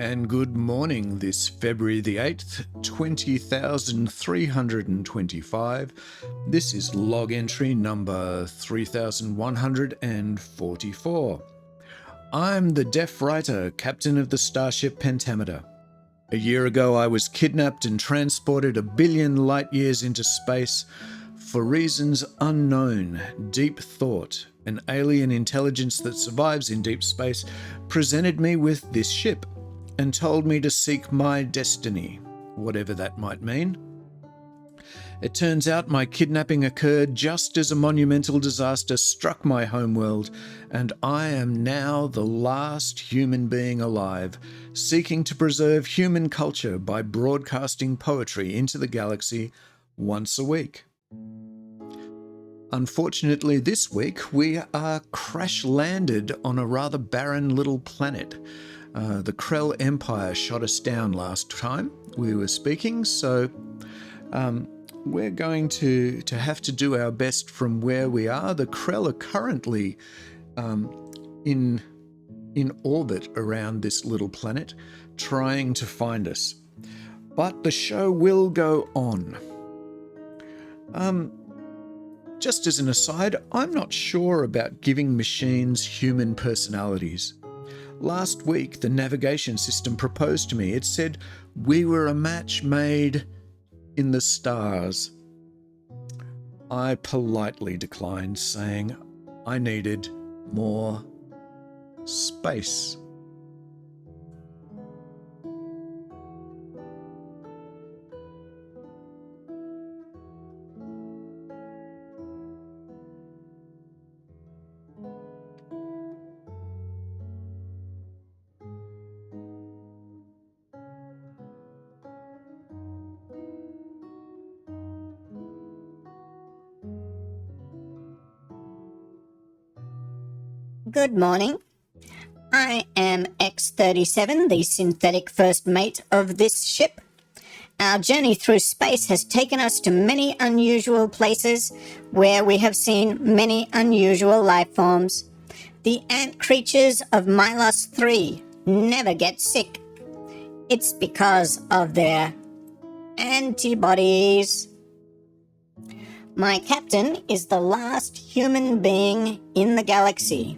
and good morning this February the 8th, 20,325. This is log entry number 3144. I'm the deaf writer, captain of the starship Pentameter. A year ago I was kidnapped and transported 1 billion light years into space. For reasons unknown, deep thought, an alien intelligence that survives in deep space presented me with this ship and told me to seek my destiny, whatever that might mean. It turns out my kidnapping occurred just as a monumental disaster struck my homeworld, and I am now the last human being alive, seeking to preserve human culture by broadcasting poetry into the galaxy once a week. Unfortunately, this week we are crash-landed on a rather barren little planet. The Krell Empire shot us down last time we were speaking, so we're going to have to do our best from where we are. The Krell are currently in orbit around this little planet, trying to find us. But the show will go on. Just as an aside, I'm not sure about giving machines human personalities. Last week, the navigation system proposed to me. It said we were a match made in the stars. I politely declined, saying I needed more space. Good morning. I am X-37, the synthetic first mate of this ship. Our journey through space has taken us to many unusual places where we have seen many unusual life forms. The ant creatures of Milos 3 never get sick. It's because of their antibodies. My captain is the last human being in the galaxy.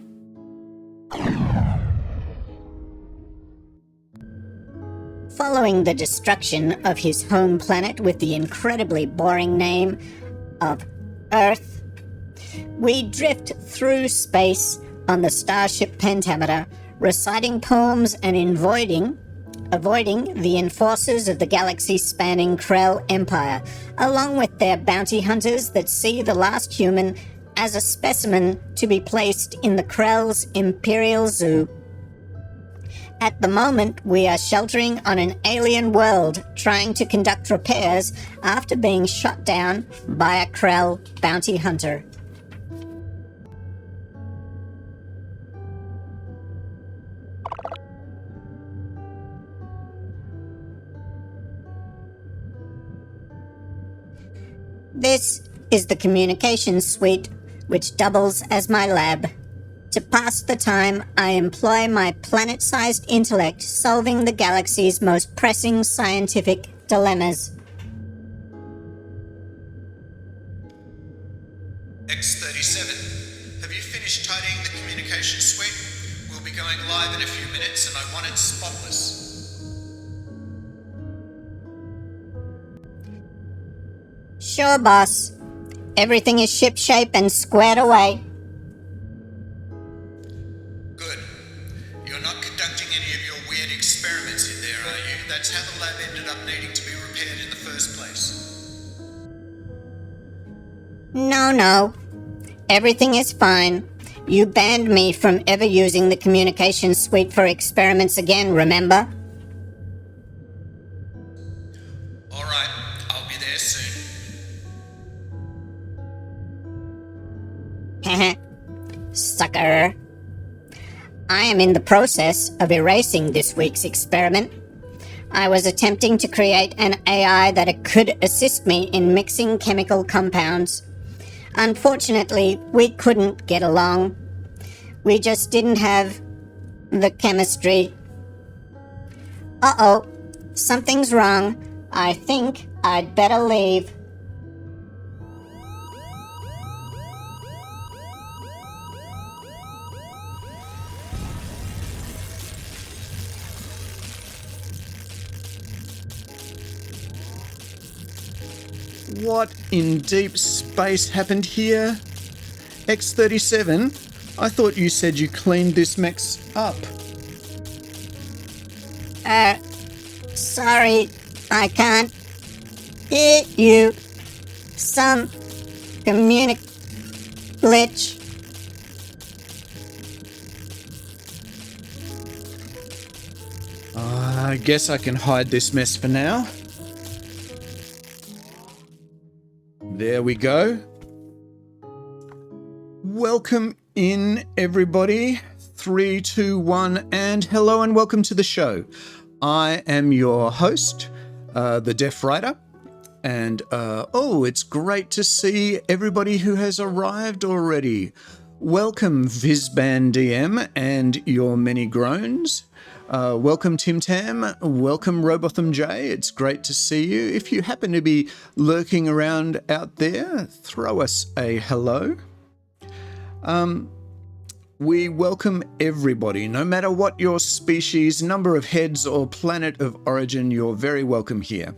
Following the destruction of his home planet with the incredibly boring name of Earth, we drift through space on the starship Pentameter, reciting poems and avoiding the enforcers of the galaxy-spanning Krell Empire, along with their bounty hunters that see the last human as a specimen to be placed in the Krell's Imperial Zoo. At the moment, we are sheltering on an alien world, trying to conduct repairs after being shot down by a Krell bounty hunter. This is the communications suite, which doubles as my lab. To pass the time, I employ my planet-sized intellect solving the galaxy's most pressing scientific dilemmas. X-37, have you finished tidying the communication suite? We'll be going live in a few minutes and I want it spotless. Sure, boss. Everything is shipshape and squared away. Good. You're not conducting any of your weird experiments in there, are you? That's how the lab ended up needing to be repaired in the first place. No. Everything is fine. You banned me from ever using the communication suite for experiments again, remember? Alright, I'll be there soon. Sucker. I am in the process of erasing this week's experiment. I was attempting to create an AI that could assist me in mixing chemical compounds. Unfortunately, we couldn't get along. We just didn't have the chemistry. Uh-oh, something's wrong. I think I'd better leave. What in deep space happened here? X-37, I thought you said you cleaned this mess up. Sorry, I can't hear you. Some glitch. I guess I can hide this mess for now. There we go. Welcome in, everybody. 3, 2, 1, and hello and welcome to the show. I am your host, the Deaf Writer, and it's great to see everybody who has arrived already. Welcome, Vizban DM and your many groans. Welcome, Tim Tam. Welcome, Robotham J. It's great to see you. If you happen to be lurking around out there, throw us a hello. We welcome everybody, no matter what your species, number of heads, or planet of origin, you're very welcome here.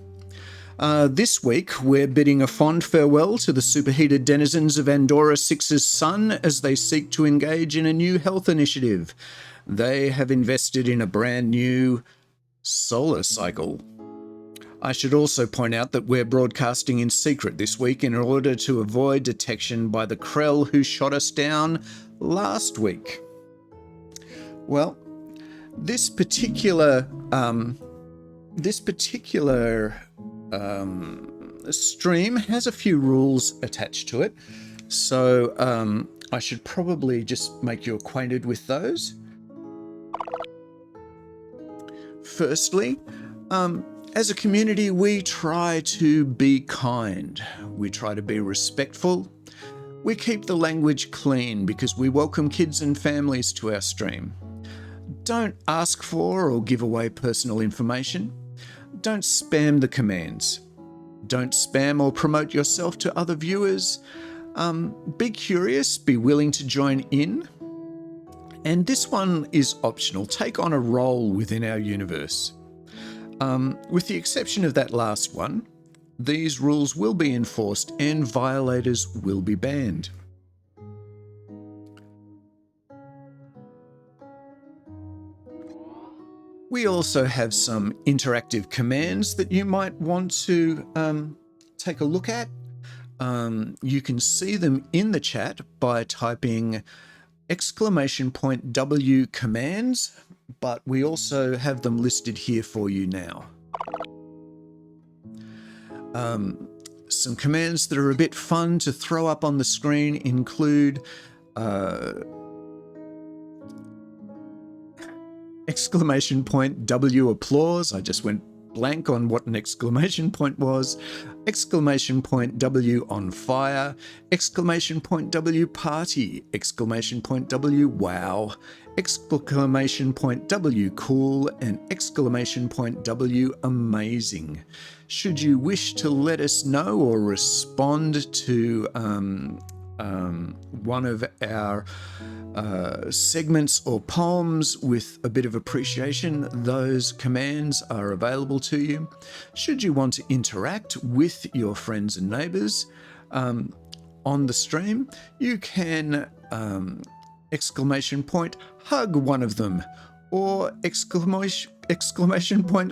This week, we're bidding a fond farewell to the superheated denizens of Andorra 6's sun as they seek to engage in a new health initiative. They have invested in a brand new solar cycle. I should also point out that we're broadcasting in secret this week in order to avoid detection by the Krell who shot us down last week. Well, this particular stream has a few rules attached to it, so I should probably just make you acquainted with those. Firstly, as a community, we try to be kind. We try to be respectful. We keep the language clean because we welcome kids and families to our stream. Don't ask for or give away personal information. Don't spam the commands. Don't spam or promote yourself to other viewers. Be curious, be willing to join in. And this one is optional. Take on a role within our universe. With the exception of that last one, these rules will be enforced and violators will be banned. We also have some interactive commands that you might want to take a look at. You can see them in the chat by typing !W commands, but we also have them listed here for you now. Some commands that are a bit fun to throw up on the screen include !W applause. I just went blank on what an exclamation point was. !W on fire. !W party. !W wow. !W cool. And !W amazing. Should you wish to let us know or respond to one of our segments or poems with a bit of appreciation, those commands are available to you. Should you want to interact with your friends and neighbours on the stream, you can !hug one of them, or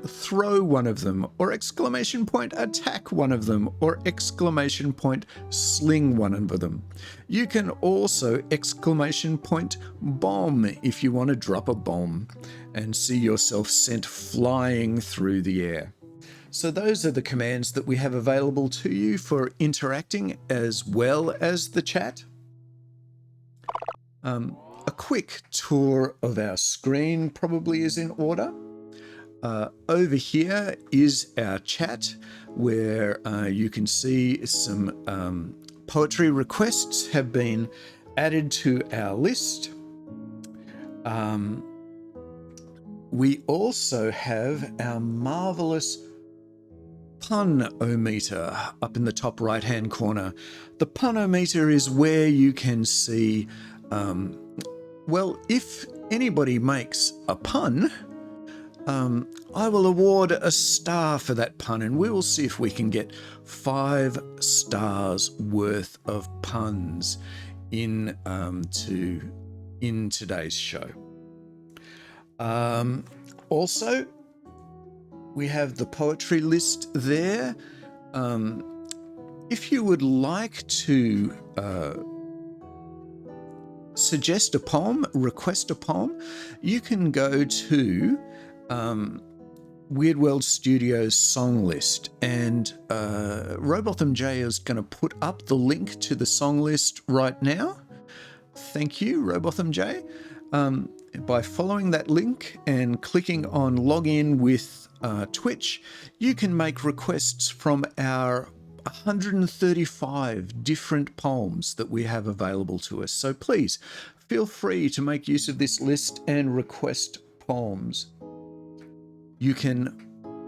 throw one of them, or attack one of them, or sling one of them. You can also bomb if you want to drop a bomb and see yourself sent flying through the air. So those are the commands that we have available to you for interacting as well as the chat. A quick tour of our screen probably is in order. Over here is our chat where you can see some poetry requests have been added to our list. we also have our marvelous pun-o-meter up in the top right-hand corner. The pun-o-meter is where you can see, well, if anybody makes a pun, I will award a star for that pun, and we will see if we can get 5 stars worth of puns in today's show. Also, we have the poetry list there. If you would like to suggest a poem, request a poem, you can go to Weird World Studios song list, and Robotham J is going to put up the link to the song list right now. Thank you, Robotham J. By following that link and clicking on login with Twitch, you can make requests from our 135 different poems that we have available to us. So please feel free to make use of this list and request poems. You can...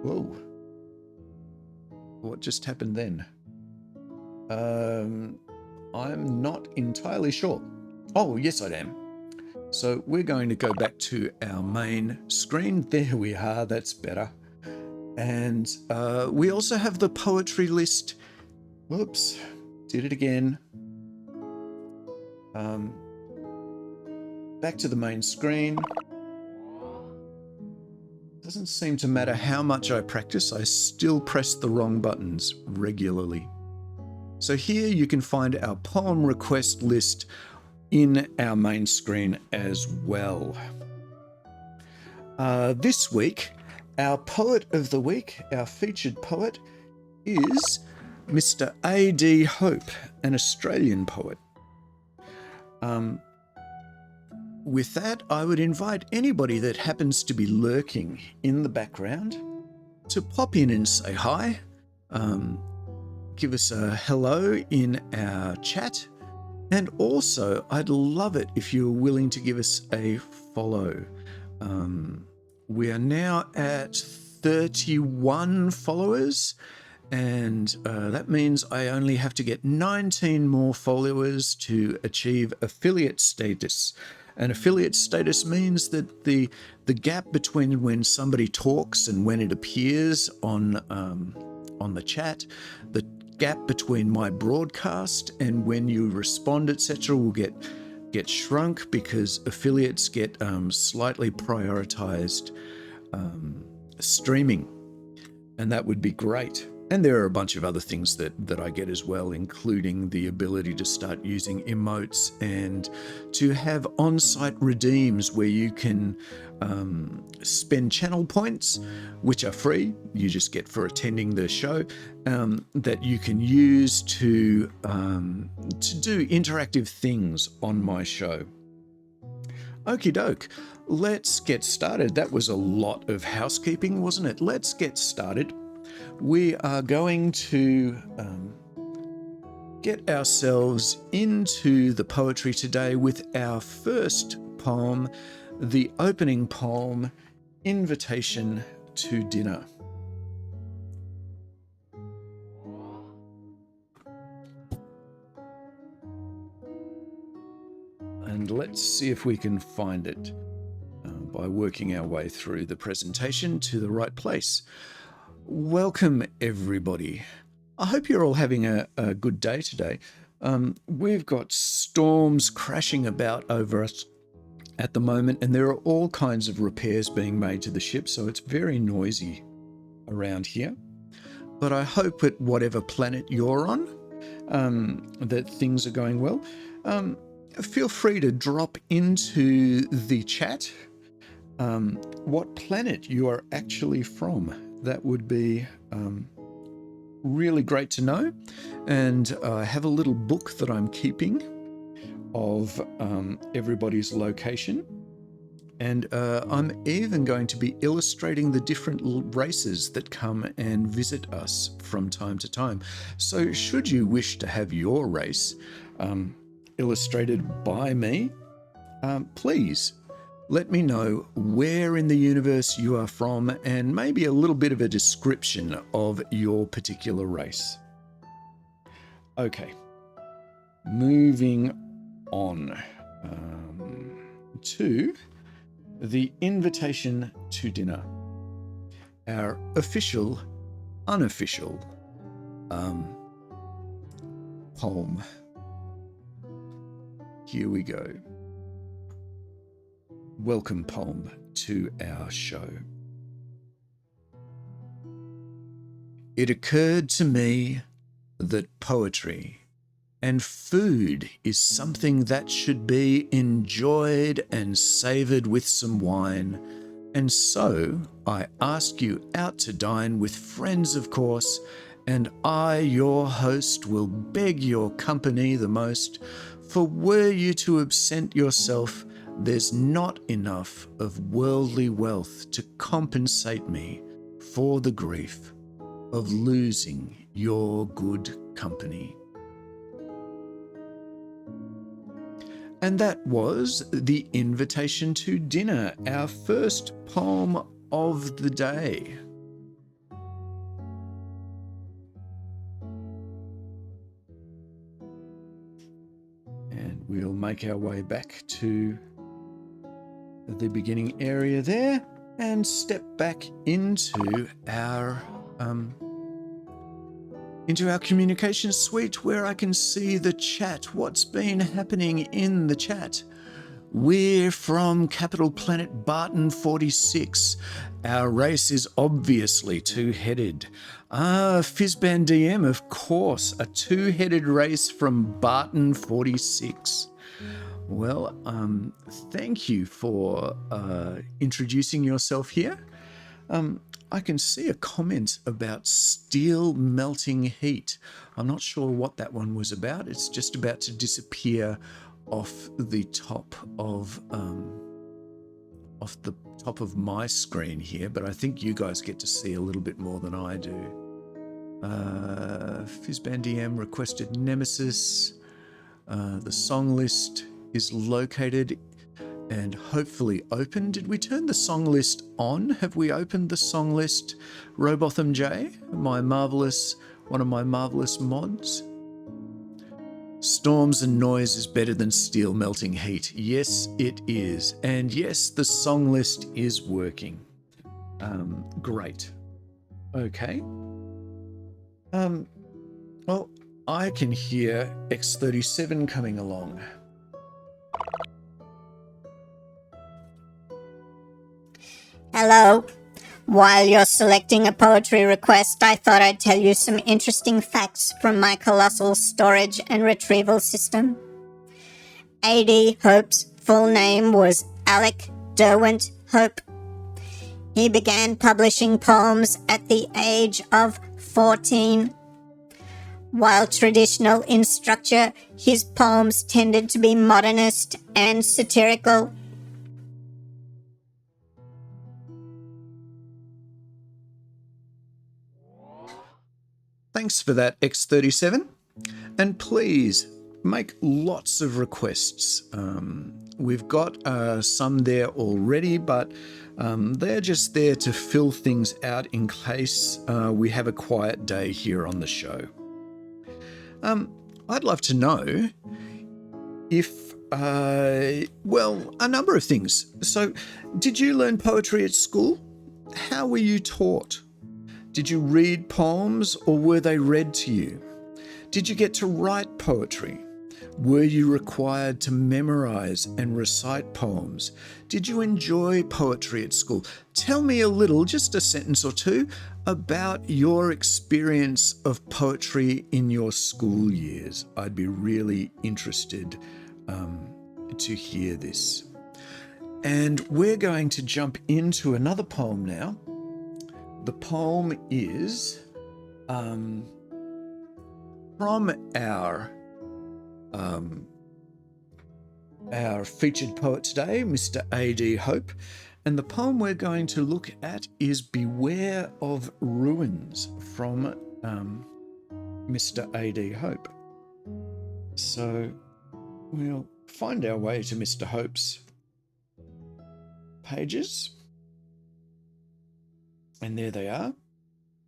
Whoa. What just happened then? I'm not entirely sure. Oh, yes, I am. So we're going to go back to our main screen. There we are. That's better. And we also have the poetry list. Whoops. Did it again. Back to the main screen. Doesn't seem to matter how much I practice, I still press the wrong buttons regularly. So here you can find our poem request list in our main screen as well. This week, our poet of the week, our featured poet, is Mr. A.D. Hope, an Australian poet. With that, I would invite anybody that happens to be lurking in the background to pop in and say hi, give us a hello in our chat, and also I'd love it if you're willing to give us a follow. We are now at 31 followers, and that means I only have to get 19 more followers to achieve affiliate status. And affiliate status means that the gap between when somebody talks and when it appears on the chat, the gap between my broadcast and when you respond, etc., will get shrunk because affiliates get slightly prioritized streaming, and that would be great. And there are a bunch of other things that I get as well, including the ability to start using emotes and to have on-site redeems where you can spend channel points, which are free, you just get for attending the show, that you can use to do interactive things on my show. Okie doke, let's get started. That was a lot of housekeeping, wasn't it? Let's get started. We are going to get ourselves into the poetry today with our first poem, the opening poem, Invitation to Dinner. And let's see if we can find it by working our way through the presentation to the right place. Welcome, everybody. I hope you're all having a good day today. We've got storms crashing about over us at the moment, and there are all kinds of repairs being made to the ship, so it's very noisy around here. But I hope at whatever planet you're on, that things are going well. Feel free to drop into the chat what planet you are actually from. That would be really great to know. And I have a little book that I'm keeping of everybody's location. And I'm even going to be illustrating the different races that come and visit us from time to time. So should you wish to have your race illustrated by me, please Let me know where in the universe you are from and maybe a little bit of a description of your particular race. Okay, moving on to the invitation to dinner. Our official, unofficial poem. Here we go. Welcome poem to our show. It occurred to me that poetry and food is something that should be enjoyed and savoured with some wine. And so I ask you out to dine with friends, of course, and I, your host, will beg your company the most, for were you to absent yourself, there's not enough of worldly wealth to compensate me for the grief of losing your good company. And that was the invitation to dinner, our first poem of the day. And we'll make our way back to the beginning area there and step back into our communication suite where I can see the chat. What's been happening in the chat? We're from Capital Planet Barton 46. Our race is obviously two-headed. Fizzban DM, of course, a two-headed race from Barton 46. Well, thank you for introducing yourself here. I can see a comment about steel melting heat. I'm not sure what that one was about. It's just about to disappear off the top of my screen here, but I think you guys get to see a little bit more than I do. Fizzban DM requested Nemesis. The song list is located and hopefully open. Did we turn the song list on? Have we opened the song list? Robotham J, one of my marvelous mods. Storms and noise is better than steel melting heat. Yes, it is. And yes, the song list is working. Great. Okay. Well, I can hear X37 coming along. Hello. While you're selecting a poetry request, I thought I'd tell you some interesting facts from my colossal storage and retrieval system. A.D. Hope's full name was Alec Derwent Hope. He began publishing poems at the age of 14. While traditional in structure, his poems tended to be modernist and satirical. Thanks for that, X37. And please make lots of requests. We've got some there already, but they're just there to fill things out in case we have a quiet day here on the show. I'd love to know if, a number of things. So, did you learn poetry at school? How were you taught? Did you read poems or were they read to you? Did you get to write poetry? Were you required to memorize and recite poems? Did you enjoy poetry at school? Tell me a little, just a sentence or two, about your experience of poetry in your school years. I'd be really interested to hear this. And we're going to jump into another poem now. The poem is from our featured poet today, Mr. A.D. Hope. And the poem we're going to look at is Beware of Ruins from Mr. A.D. Hope. So we'll find our way to Mr. Hope's pages. And there they are.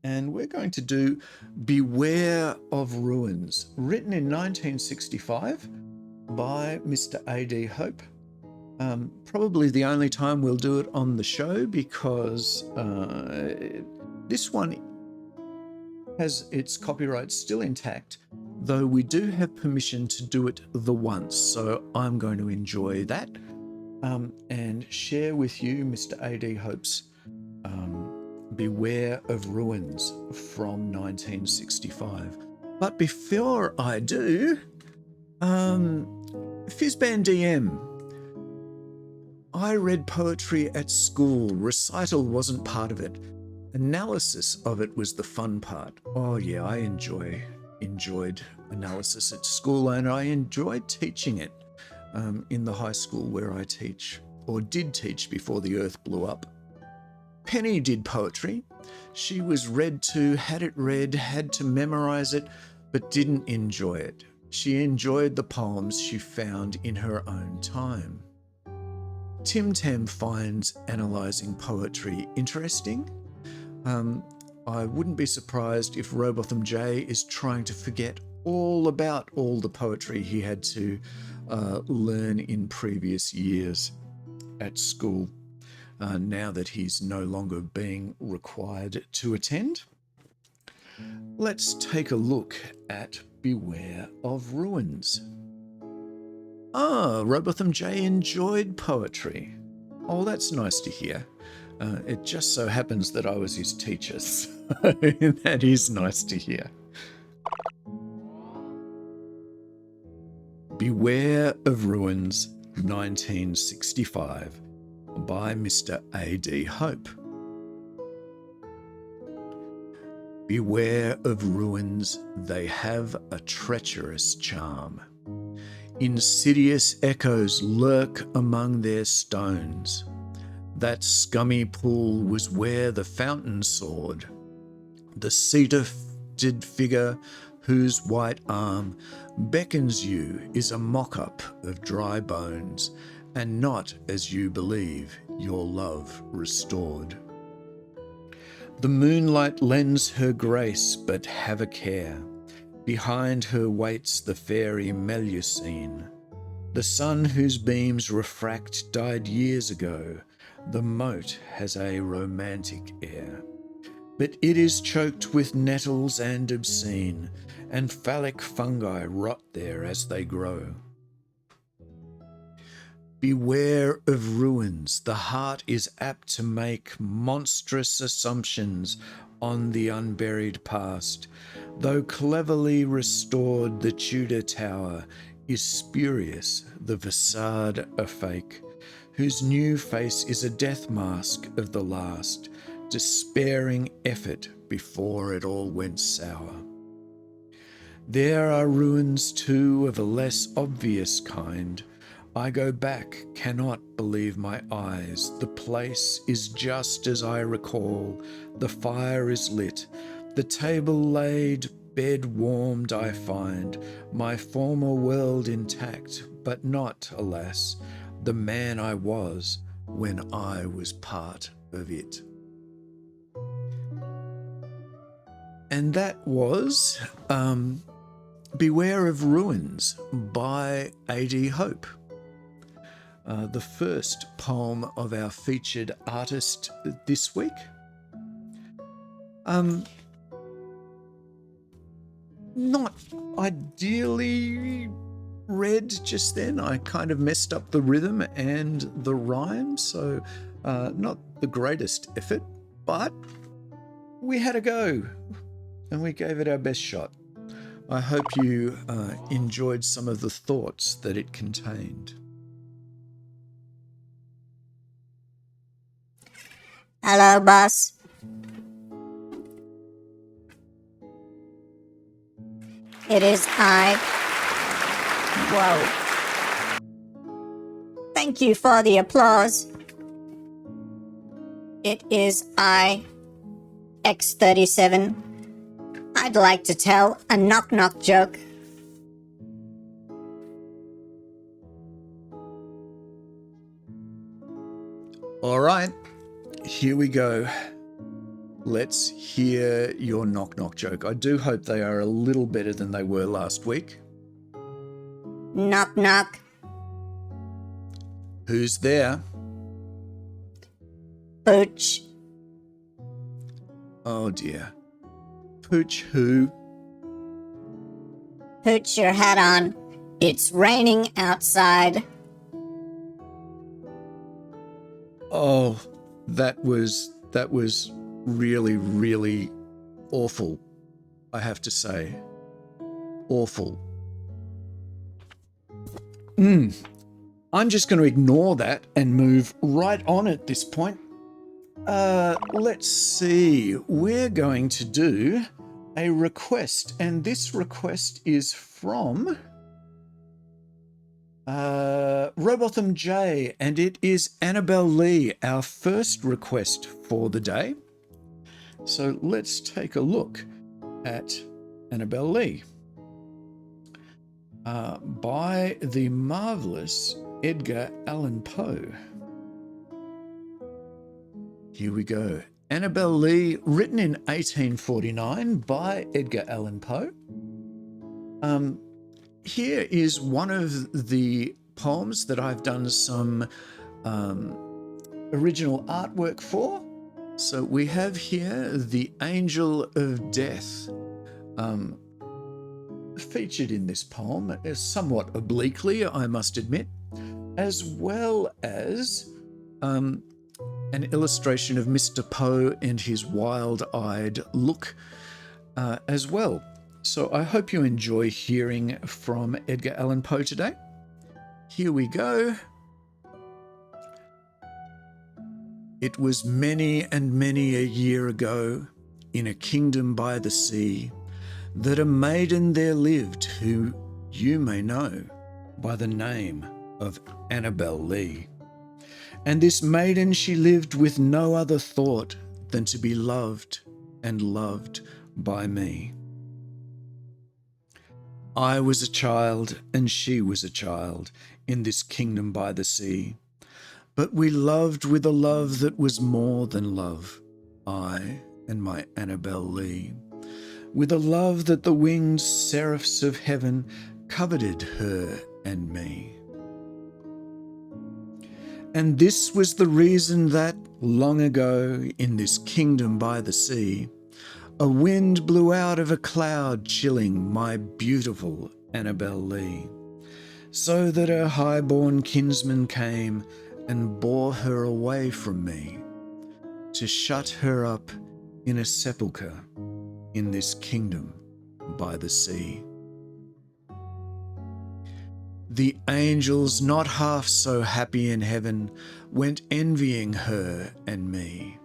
And we're going to do Beware of Ruins, written in 1965 by Mr. A.D. Hope. Probably the only time we'll do it on the show, because this one has its copyright still intact, though we do have permission to do it the once. So I'm going to enjoy that and share with you Mr. A.D. Hope's Beware of Ruins from 1965. But before I do, Fizzband DM. I read poetry at school. Recital wasn't part of it. Analysis of it was the fun part. Oh yeah, I enjoyed analysis at school, and I enjoyed teaching it in the high school where I teach, or did teach before the earth blew up. Penny did poetry. She was read to, had it read, had to memorize it, but didn't enjoy it. She enjoyed the poems she found in her own time. Tim Tam finds analysing poetry interesting. I wouldn't be surprised if Robotham J is trying to forget all about all the poetry he had to learn in previous years at school, now that he's no longer being required to attend. Let's take a look at Beware of Ruins. Robotham J enjoyed poetry. Oh, that's nice to hear. It just so happens that I was his teacher, so that is nice to hear. Beware of Ruins, 1965, by Mr. A.D. Hope. Beware of ruins, they have a treacherous charm. Insidious echoes lurk among their stones. That scummy pool was where the fountain soared. The cedar-footed figure whose white arm beckons you is a mock-up of dry bones, and not, as you believe, your love restored. The moonlight lends her grace, but have a care. Behind her waits the fairy Melusine. The sun whose beams refract died years ago. The moat has a romantic air, but it is choked with nettles and obscene, and phallic fungi rot there as they grow. Beware of ruins, the heart is apt to make monstrous assumptions on the unburied past. Though cleverly restored, the Tudor tower is spurious, the facade a fake, whose new face is a death mask of the last, despairing effort before it all went sour. There are ruins too of a less obvious kind. I go back, cannot believe my eyes. The place is just as I recall. The fire is lit, the table laid, bed warmed I find. My former world intact, but not, alas, the man I was when I was part of it. And that was Beware of Ruins by A.D. Hope. The first poem of our featured artist this week. Not ideally read just then. I kind of messed up the rhythm and the rhyme, so not the greatest effort, but we had a go and we gave it our best shot. I hope you enjoyed some of the thoughts that it contained. Hello, boss. It is I. Whoa. Thank you for the applause. It is I, X37. I'd like to tell a knock-knock joke. All right, here we go. Let's hear your knock-knock joke. I do hope they are a little better than they were last week. Knock, knock. Who's there? Pooch. Oh dear. Pooch who? Put your hat on. It's raining outside. Oh, that was really, really awful, I have to say. Awful. I'm just going to ignore that and move right on at this point. Let's see. We're going to do a request, and this request is from Robotham J, and it is Annabelle Lee, our first request for the day. So let's take a look at Annabelle Lee by the marvelous Edgar Allan Poe. Here we go. Annabelle Lee, written in 1849 by Edgar Allan Poe. Here is one of the poems that I've done some original artwork for. So we have here the Angel of Death featured in this poem, somewhat obliquely, I must admit, as well as an illustration of Mr. Poe and his wild-eyed look as well. So I hope you enjoy hearing from Edgar Allan Poe today. Here we go. It was many and many a year ago, in a kingdom by the sea, that a maiden there lived who you may know by the name of Annabelle Lee. And this maiden, she lived with no other thought than to be loved and loved by me. I was a child and she was a child in this kingdom by the sea, but we loved with a love that was more than love, I and my Annabelle Lee, with a love that the winged seraphs of heaven coveted her and me. And this was the reason that, long ago, in this kingdom by the sea, a wind blew out of a cloud, chilling my beautiful Annabelle Lee, so that her high-born kinsman came and bore her away from me, to shut her up in a sepulchre in this kingdom by the sea. The angels, not half so happy in heaven, went envying her and me.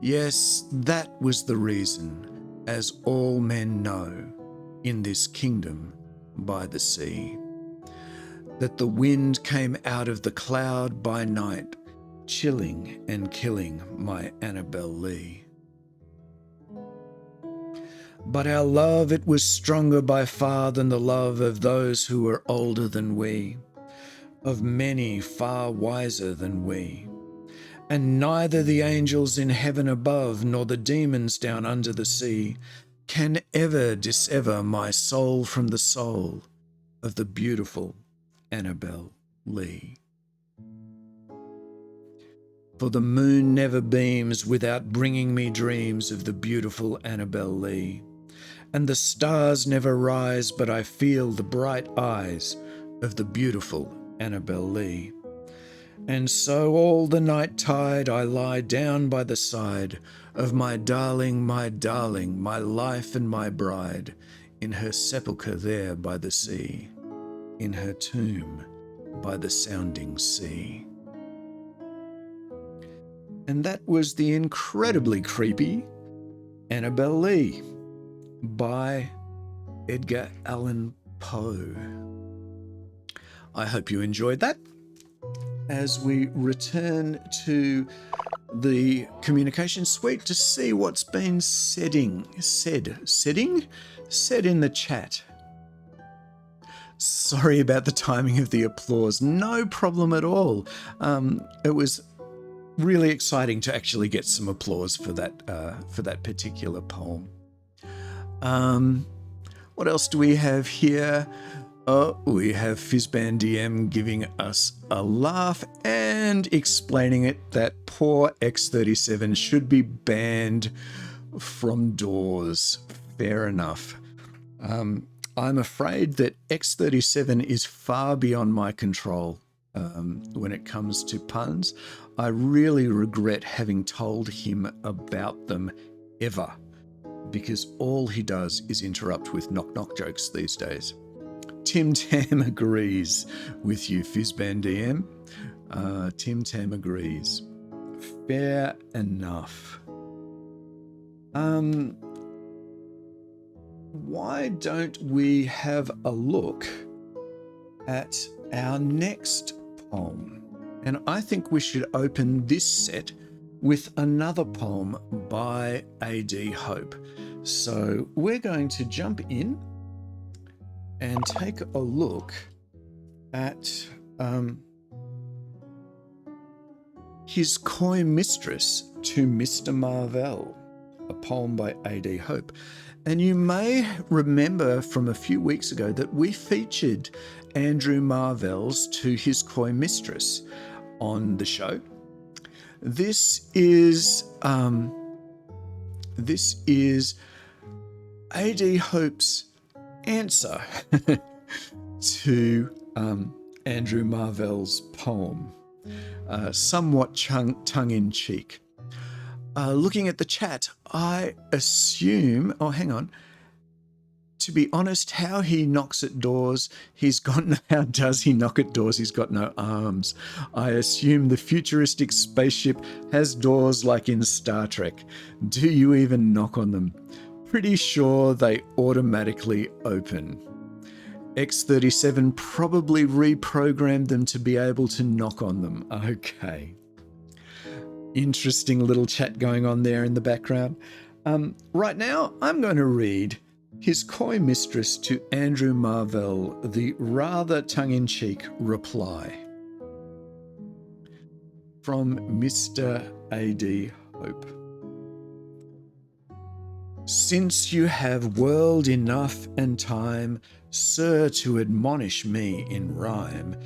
Yes, that was the reason, as all men know, in this kingdom by the sea, that the wind came out of the cloud by night, chilling and killing my Annabelle Lee. But our love, it was stronger by far than the love of those who were older than we, of many far wiser than we. And neither the angels in heaven above nor the demons down under the sea can ever dissever my soul from the soul of the beautiful Annabelle Lee. For the moon never beams without bringing me dreams of the beautiful Annabelle Lee, and the stars never rise but I feel the bright eyes of the beautiful Annabelle Lee. And so all the night tide I lie down by the side of my darling, my life and my bride, in her sepulchre there by the sea, in her tomb by the sounding sea. And that was the incredibly creepy Annabelle Lee by Edgar Allan Poe. I hope you enjoyed that. As we return to the communication suite to see what's been said in the chat. Sorry about the timing of the applause. No problem at all. It was really exciting to actually get some applause for that particular poem. What else do we have here? Oh, we have Fizzban DM giving us a laugh and explaining it that poor X37 should be banned from doors. Fair enough. I'm afraid that X37 is far beyond my control when it comes to puns. I really regret having told him about them ever, because all he does is interrupt with knock-knock jokes these days. Tim Tam agrees with you, Fizzban DM. Tim Tam agrees. Fair enough. Why don't we have a look at our next poem? And I think we should open this set with another poem by A.D. Hope. So we're going to jump in and take a look at his Coy Mistress to Mr. Marvell, a poem by A.D. Hope. And you may remember from a few weeks ago that we featured Andrew Marvell's To His Coy Mistress on the show. This is A.D. Hope's answer to Andrew Marvell's poem, somewhat tongue-in-cheek. Looking at the chat, I assume... Oh, hang on. To be honest, how he knocks at doors, how does he knock at doors? He's got no arms. I assume the futuristic spaceship has doors like in Star Trek. Do you even knock on them? Pretty sure they automatically open. X37 probably reprogrammed them to be able to knock on them. Okay. Interesting little chat going on there in the background. Right now, I'm going to read his Coy Mistress to Andrew Marvell, the rather tongue-in-cheek reply from Mr. A.D. Hope. Since you have world enough and time, sir, to admonish me in rhyme,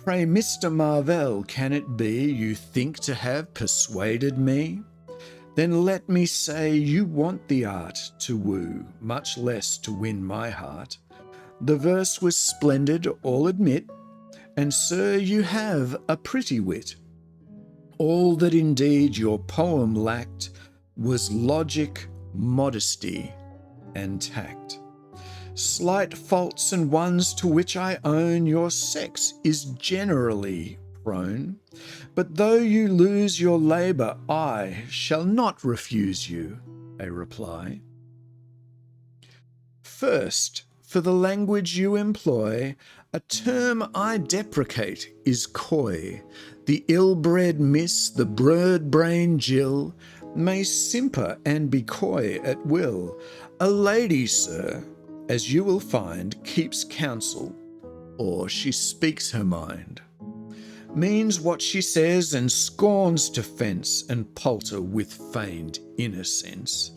pray, Mr. Marvell, can it be you think to have persuaded me? Then let me say you want the art to woo, much less to win my heart. The verse was splendid, all admit, and sir, you have a pretty wit. All that indeed your poem lacked was logic, modesty, and tact. Slight faults and ones to which I own your sex is generally prone, but though you lose your labour, I shall not refuse you a reply. First, for the language you employ, a term I deprecate is coy. The ill-bred miss, the bird-brain Jill, may simper and be coy at will. A lady, sir, as you will find, keeps counsel, or she speaks her mind, means what she says and scorns to fence and palter with feigned innocence.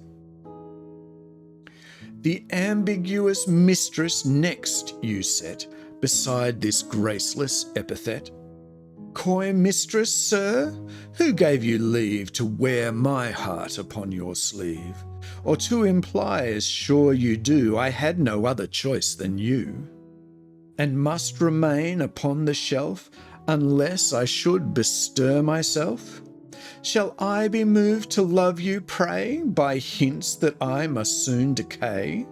The ambiguous mistress next you set beside this graceless epithet. Coy mistress, sir, who gave you leave to wear my heart upon your sleeve? Or to imply, as sure you do, I had no other choice than you, and must remain upon the shelf unless I should bestir myself? Shall I be moved to love you, pray, by hints that I must soon decay?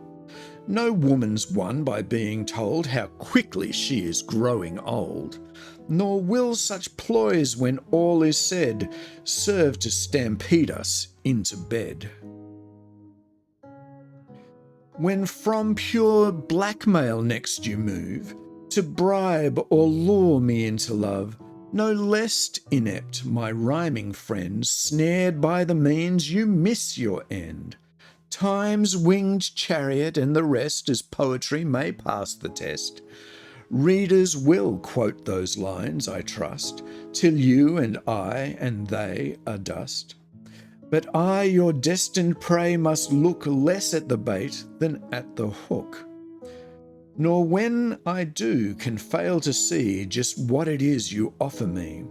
No woman's won by being told how quickly she is growing old, nor will such ploys, when all is said, serve to stampede us into bed. When from pure blackmail next you move, to bribe or lure me into love, no less inept, my rhyming friend, snared by the means you miss your end. Time's winged chariot and the rest, as poetry may pass the test, Readers will quote those lines, I trust, till you and I and they are dust. But I, your destined prey, must look less at the bait than at the hook. Nor when I do can fail to see just what it is you offer me.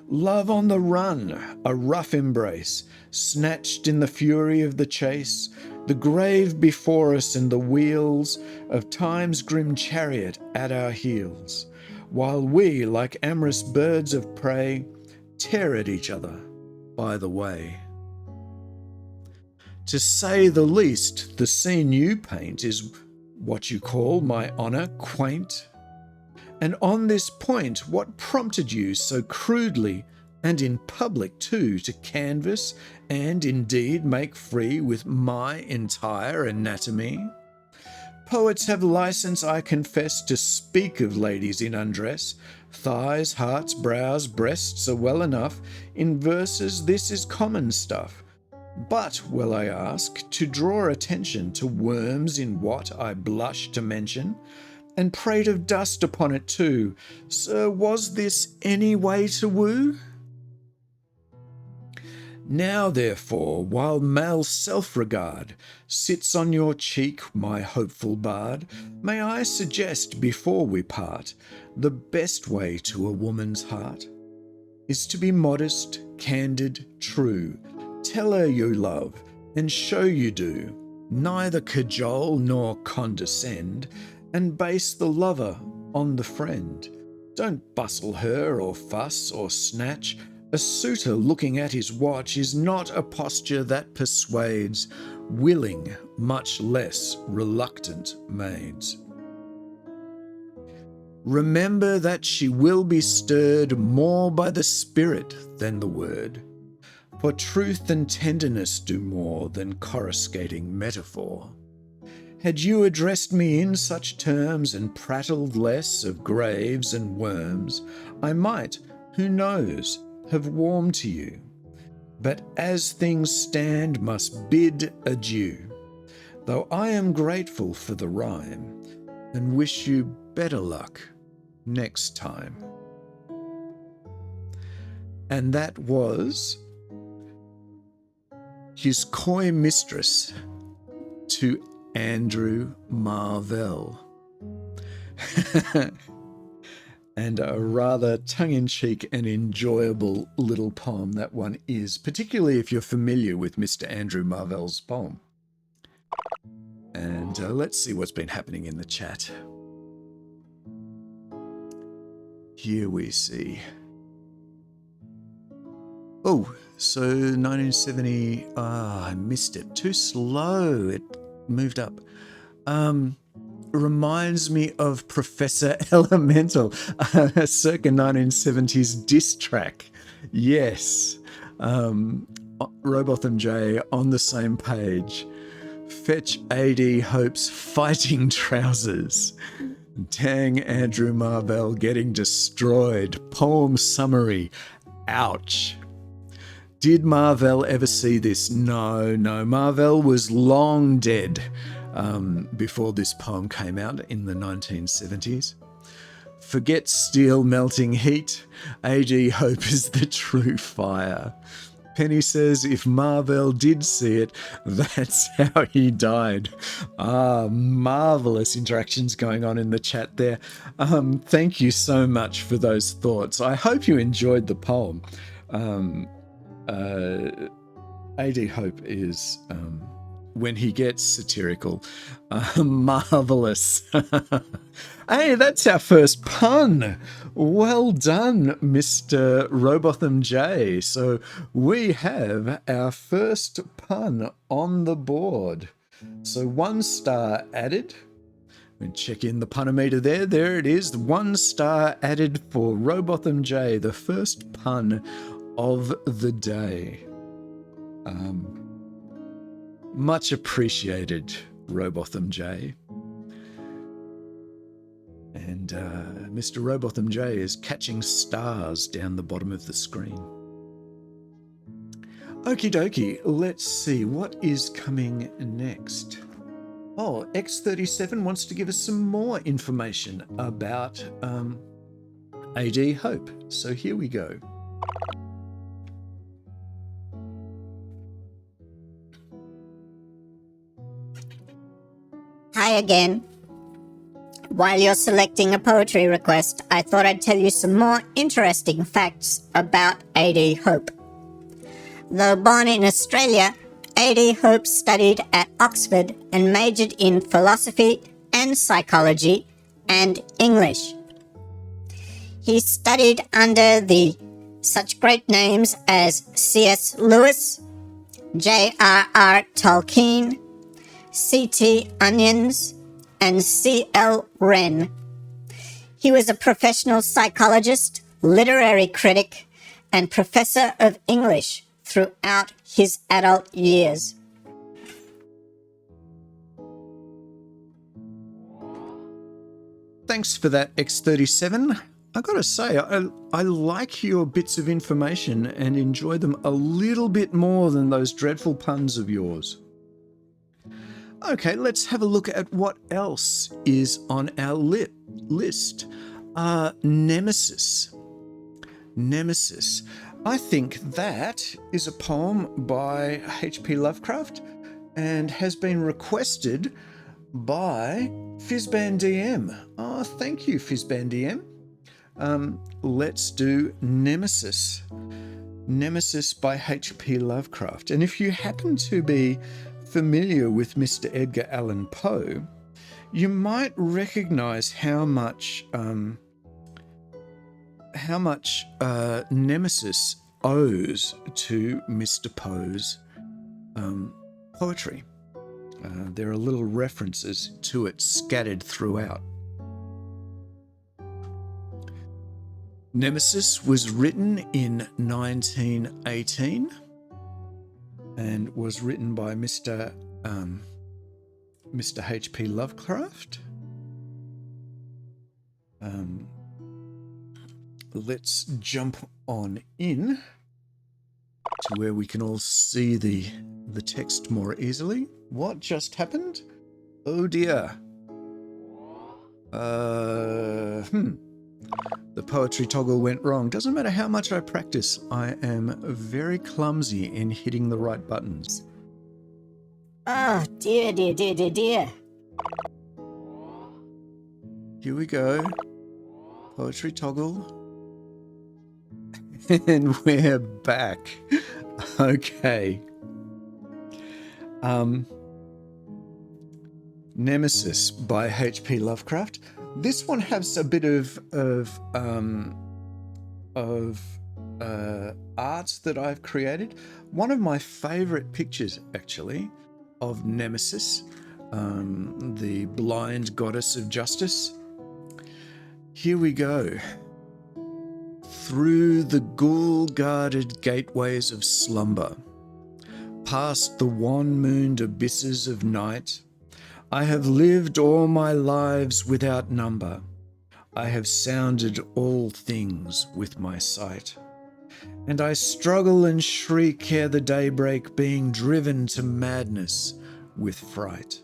Love on the run, a rough embrace, snatched in the fury of the chase, the grave before us and the wheels of time's grim chariot at our heels, while we, like amorous birds of prey, tear at each other by the way. To say the least, the scene you paint is what you call, my honour, quaint. And on this point, what prompted you so crudely, and in public too, to canvass and indeed make free with my entire anatomy? Poets have license, I confess, to speak of ladies in undress. Thighs, hearts, brows, breasts are well enough. In verses this is common stuff. But, will I ask, to draw attention to worms in what I blush to mention, and prate of dust upon it too, sir, was this any way to woo? Now, therefore, while male self-regard sits on your cheek, my hopeful bard, may I suggest before we part, the best way to a woman's heart is to be modest, candid, true. Tell her you love, and show you do, neither cajole nor condescend, and base the lover on the friend. Don't bustle her or fuss or snatch. A suitor looking at his watch is not a posture that persuades willing, much less reluctant maids. Remember that she will be stirred more by the spirit than the word. For truth and tenderness do more than coruscating metaphor. Had you addressed me in such terms and prattled less of graves and worms, I might, who knows, have warmed to you. But as things stand, must bid adieu, though I am grateful for the rhyme, and wish you better luck next time. And that was his coy mistress to Andrew Marvell. And a rather tongue-in-cheek and enjoyable little poem that one is, particularly if you're familiar with Mr. Andrew Marvell's poem. And let's see what's been happening in the chat. Here we see. Oh, so 1970, I missed it. Too slow. It moved up. Reminds me of Professor Elemental, circa 1970s diss track. Yes. Robotham J on the same page. Fetch AD Hope's fighting trousers. Tang Andrew Marvell getting destroyed. Poem summary. Ouch. Did Marvell ever see this? No. Marvell was long dead before this poem came out in the 1970s. Forget steel melting heat. A.D. Hope is the true fire. Penny says if Marvell did see it, that's how he died. Marvellous interactions going on in the chat there. Thank you so much for those thoughts. I hope you enjoyed the poem. A.D. Hope is, when he gets satirical, marvellous. Hey, that's our first pun. Well done, Mr. Robotham J. So we have our first pun on the board. So 1 star added. And check in the punometer there. There it is. 1 star added for Robotham J, the first pun of the day. Much appreciated, Robotham J. And Mr. Robotham J is catching stars down the bottom of the screen. Okie dokie, let's see what is coming next. Oh, X37 wants to give us some more information about AD Hope. So here we go. Hi again. While you're selecting a poetry request, I thought I'd tell you some more interesting facts about A.D. Hope. Though born in Australia, A.D. Hope studied at Oxford and majored in philosophy and psychology and English. He studied under such great names as C.S. Lewis, J.R.R. Tolkien, C.T. Onions, and C.L. Wren. He was a professional psychologist, literary critic, and professor of English throughout his adult years. Thanks for that, X37. I gotta say, I like your bits of information and enjoy them a little bit more than those dreadful puns of yours. Okay, let's have a look at what else is on our list. Nemesis. Nemesis. I think that is a poem by H.P. Lovecraft and has been requested by Fizzban DM. Oh, thank you, Fizzban DM. Let's do Nemesis. Nemesis by H.P. Lovecraft. And if you happen to be familiar with Mr. Edgar Allan Poe, you might recognize how much Nemesis owes to Mr. Poe's poetry. There are little references to it scattered throughout. Nemesis was written in 1918 and was written by Mr. H.P. Lovecraft. Let's jump on in to where we can all see the text more easily. What just happened? Oh dear. The poetry toggle went wrong. Doesn't matter how much I practice, I am very clumsy in hitting the right buttons. Oh, dear, dear, dear, dear, dear. Here we go. Poetry toggle. And we're back. Okay. Nemesis by H.P. Lovecraft. This one has a bit of art that I've created. One of my favorite pictures, actually, of Nemesis, the blind goddess of justice. Here we go. Through the ghoul-guarded gateways of slumber, past the wan-mooned abysses of night, I have lived all my lives without number. I have sounded all things with my sight. And I struggle and shriek ere the daybreak, being driven to madness with fright.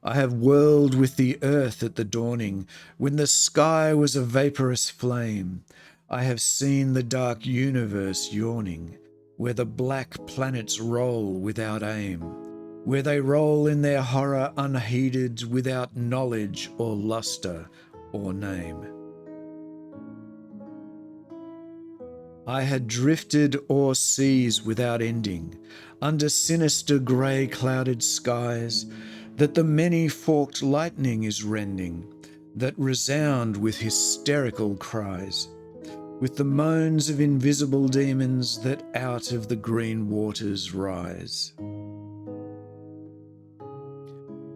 I have whirled with the earth at the dawning, when the sky was a vaporous flame. I have seen the dark universe yawning, where the black planets roll without aim, where they roll in their horror unheeded, without knowledge or lustre or name. I had drifted o'er seas without ending, under sinister grey clouded skies, that the many-forked lightning is rending, that resound with hysterical cries, with the moans of invisible demons that out of the green waters rise.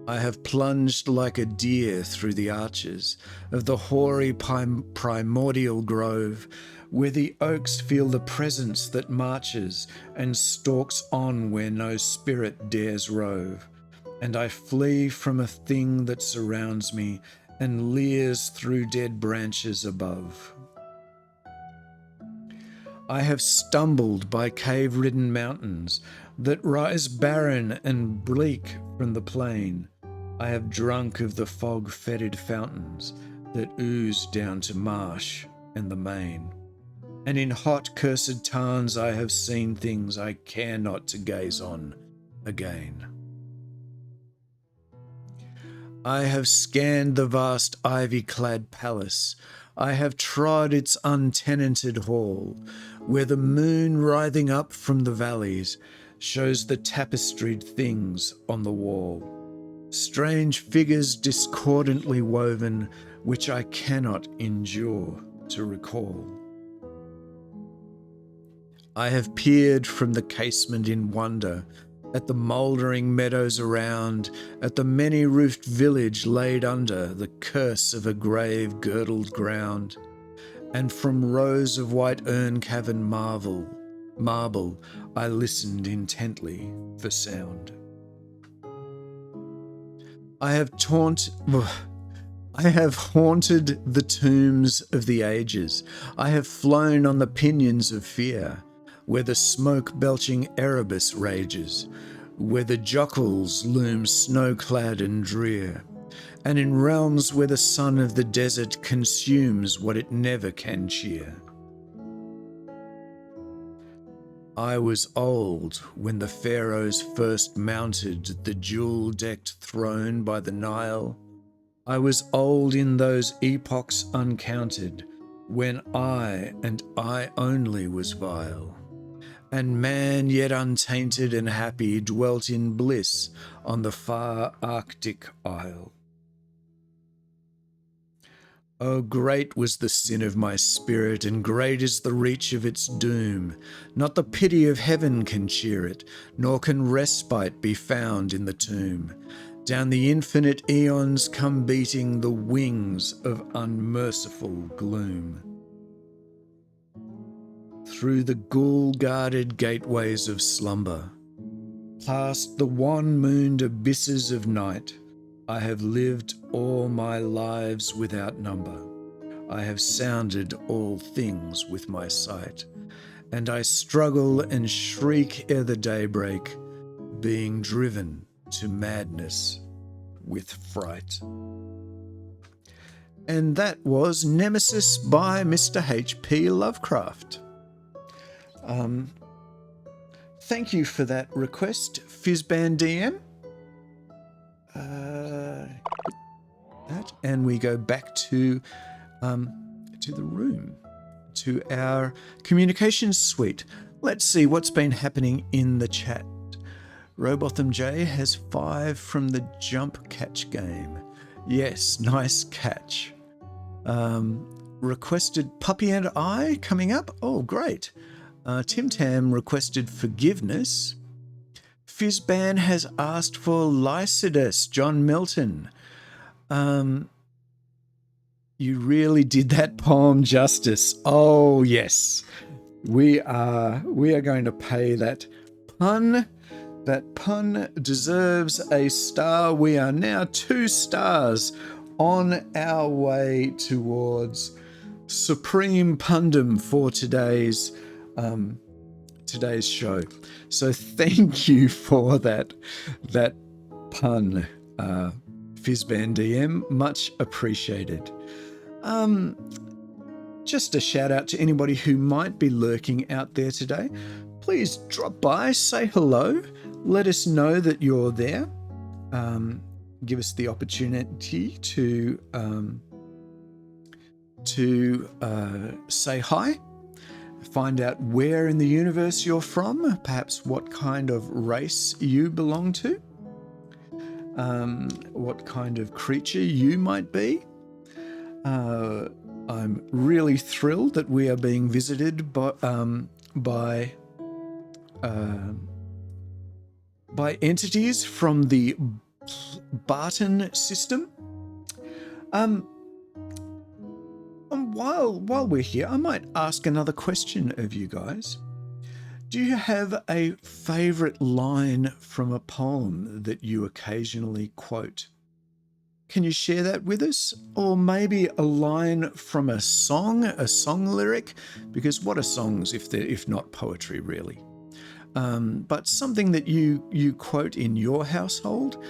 I have plunged like a deer through the arches of the hoary primordial grove, where the oaks feel the presence that marches and stalks on where no spirit dares rove. And I flee from a thing that surrounds me and leers through dead branches above. I have stumbled by cave-ridden mountains that rise barren and bleak from the plain. I have drunk of the fog-fetid fountains that ooze down to marsh and the main. And in hot cursed tarns I have seen things I care not to gaze on again. I have scanned the vast ivy-clad palace. I have trod its untenanted hall, where the moon writhing up from the valleys shows the tapestried things on the wall. Strange figures discordantly woven, which I cannot endure to recall. I have peered from the casement in wonder at the mouldering meadows around, at the many-roofed village laid under the curse of a grave-girdled ground, and from rows of white urn-cavern marble, I listened intently for sound. I have haunted the tombs of the ages. I have flown on the pinions of fear, where the smoke-belching Erebus rages, where the jockels loom snow-clad and drear, and in realms where the sun of the desert consumes what it never can cheer. I was old when the pharaohs first mounted the jewel-decked throne by the Nile. I was old in those epochs uncounted, when I and I only was vile, and man yet untainted and happy dwelt in bliss on the far Arctic isle. Oh, great was the sin of my spirit, and great is the reach of its doom. Not the pity of heaven can cheer it, nor can respite be found in the tomb. Down the infinite eons come beating the wings of unmerciful gloom. Through the ghoul-guarded gateways of slumber, past the wan-mooned abysses of night, I have lived all my lives without number. I have sounded all things with my sight, and I struggle and shriek ere the daybreak, being driven to madness with fright. And that was Nemesis by Mr. H.P. Lovecraft. Thank you for that request, Fizzban DM. That, and we go back to the room, to our communications suite. Let's see what's been happening in the chat. Robotham J has 5 from the jump catch game. Yes, nice catch. Requested Puppy and I coming up. Oh, great. Tim Tam requested Forgiveness. Fizzban has asked for Lycidas, John Milton. You really did that poem justice. Oh, yes. We are going to pay that pun. That pun deserves a star. We are now 2 stars on our way towards supreme pundom for today's show. So thank you for that pun, Fizzban DM. Much appreciated. Just a shout out to anybody who might be lurking out there today. Please drop by, say hello, let us know that you're there. Give us the opportunity to say hi, find out where in the universe you're from, perhaps what kind of race you belong to, what kind of creature you might be. I'm really thrilled that we are being visited by entities from the Barton system. While we're here, I might ask another question of you guys. Do you have a favourite line from a poem that you occasionally quote? Can you share that with us? Or maybe a line from a song lyric? Because what are songs if not poetry, really? But something that you quote in your household,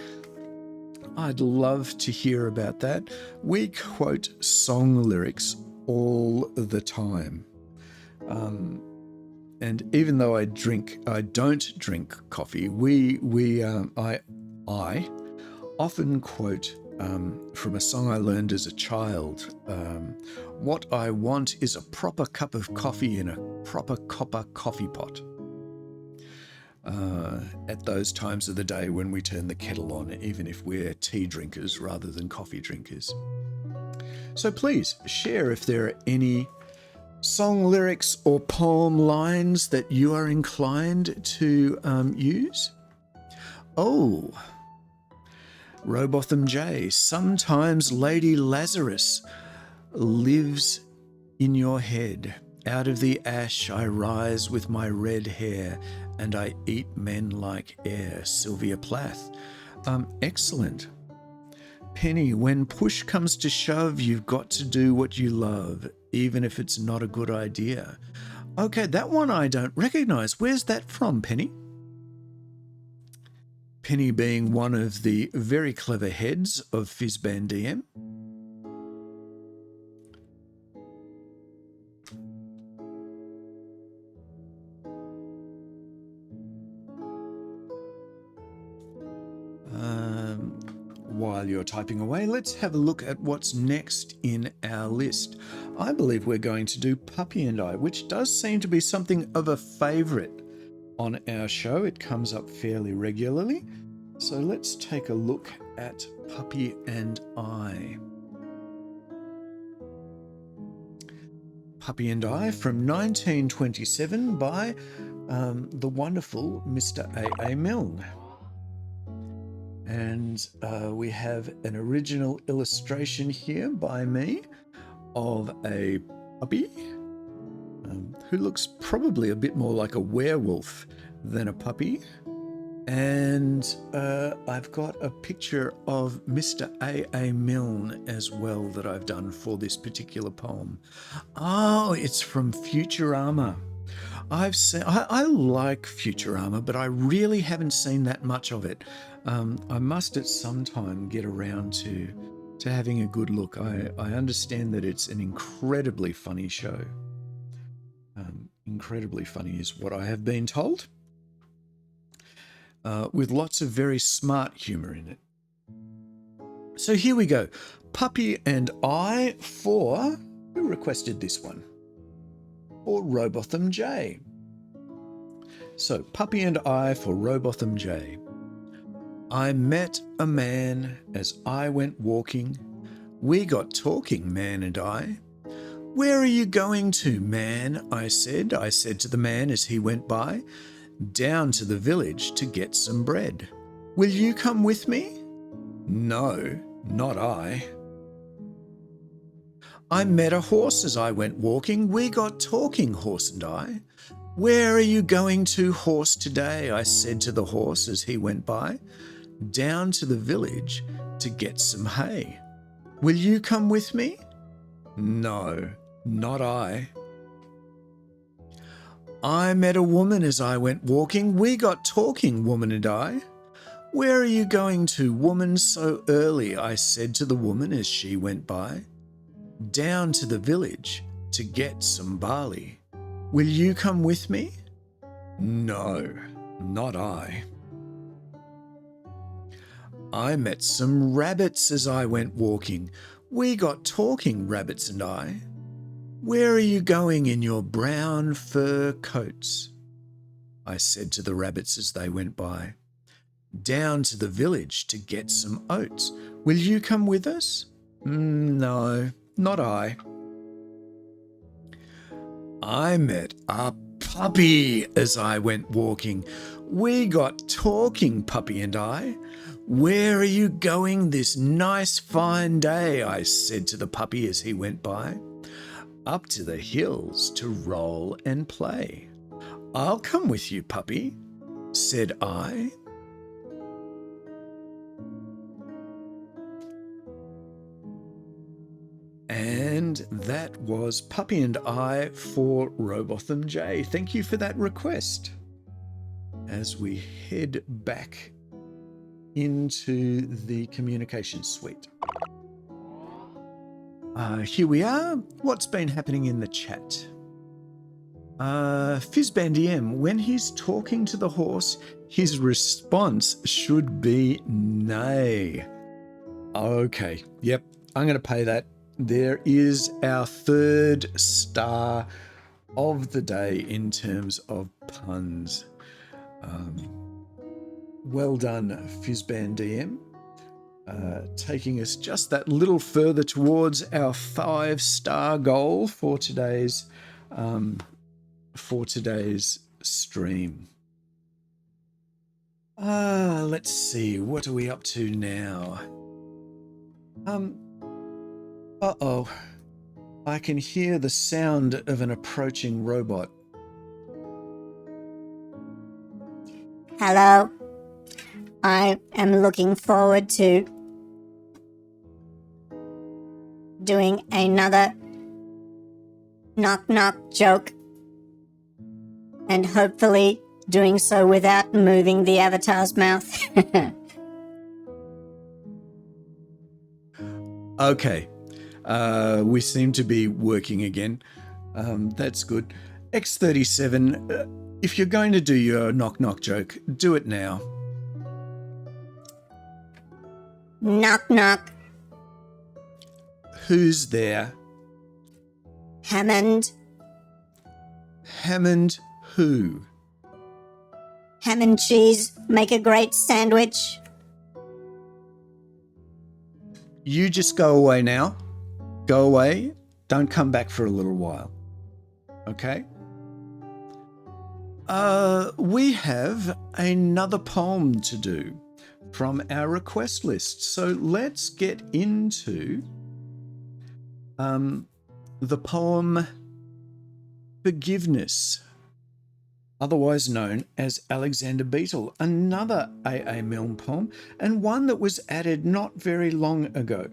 I'd love to hear about that. We quote song lyrics all the time. And even though I don't drink coffee, I often quote from a song I learned as a child. What I want is a proper cup of coffee in a proper copper coffee pot. At those times of the day when we turn the kettle on, even if we're tea drinkers rather than coffee drinkers. So please share if there are any song lyrics or poem lines that you are inclined to use. Oh, Robotham J. Sometimes Lady Lazarus lives in your head. Out of the ash I rise with my red hair, and I eat men like air. Sylvia Plath. Excellent. Penny, when push comes to shove, you've got to do what you love, even if it's not a good idea. Okay, that one I don't recognize. Where's that from, Penny? Penny being one of the very clever heads of Fizzband DM. While you're typing away, let's have a look at what's next in our list. I believe we're going to do Puppy and I, which does seem to be something of a favourite on our show. It comes up fairly regularly. So let's take a look at Puppy and I. Puppy and I from 1927 by the wonderful Mr. A.A. Milne. And we have an original illustration here by me of a puppy who looks probably a bit more like a werewolf than a puppy. And I've got a picture of Mr. A.A. Milne as well that I've done for this particular poem. Oh, it's from Futurama. I like Futurama, but I really haven't seen that much of it. I must at some time get around to having a good look. I understand that it's an incredibly funny show. Incredibly funny is what I have been told. With lots of very smart humour in it. So here we go. Puppy and I for... Who requested this one? For Robotham J. So, Puppy and I for Robotham J. I met a man as I went walking. We got talking, man and I. Where are you going to, man? I said to the man as he went by. Down to the village to get some bread. Will you come with me? No, not I. I met a horse as I went walking. We got talking, horse and I. Where are you going to, horse, today? I said to the horse as he went by. Down to the village to get some hay. Will you come with me? No, not I. I met a woman as I went walking. We got talking, woman and I. Where are you going to, woman, so early? I said to the woman as she went by. Down to the village to get some barley. Will you come with me? No, not I. I met some rabbits as I went walking. We got talking, rabbits and I. Where are you going in your brown fur coats? I said to the rabbits as they went by. Down to the village to get some oats. Will you come with us? No, not I. I met a puppy as I went walking. We got talking, puppy and I. Where are you going this nice fine day? I said to the puppy as he went by. Up to the hills to roll and play. I'll come with you, puppy, said I. that was Puppy and I for Robotham J. Thank you for that request. As we head back into the communication suite. Here we are. What's been happening in the chat? Fizzbandiem, when he's talking to the horse, his response should be neigh. Okay, yep, I'm going to pay that. There is our third star of the day in terms of puns. Well done, Fizzbandiem. Taking us just that little further towards our 5-star goal for today's stream. Let's see, what are we up to now? Uh-oh. I can hear the sound of an approaching robot. Hello. I am looking forward to doing another knock-knock joke, and hopefully doing so without moving the avatar's mouth. Okay. We seem to be working again. That's good. X37, if you're going to do your knock-knock joke, do it now. Knock-knock. Who's there? Hammond. Hammond who? Ham and cheese make a great sandwich. You just go away now. Go away. Don't come back for a little while. Okay? We have another poem to do from our request list. So let's get into the poem Forgiveness, otherwise known as Alexander Beetle, another A.A. Milne poem, and one that was added not very long ago.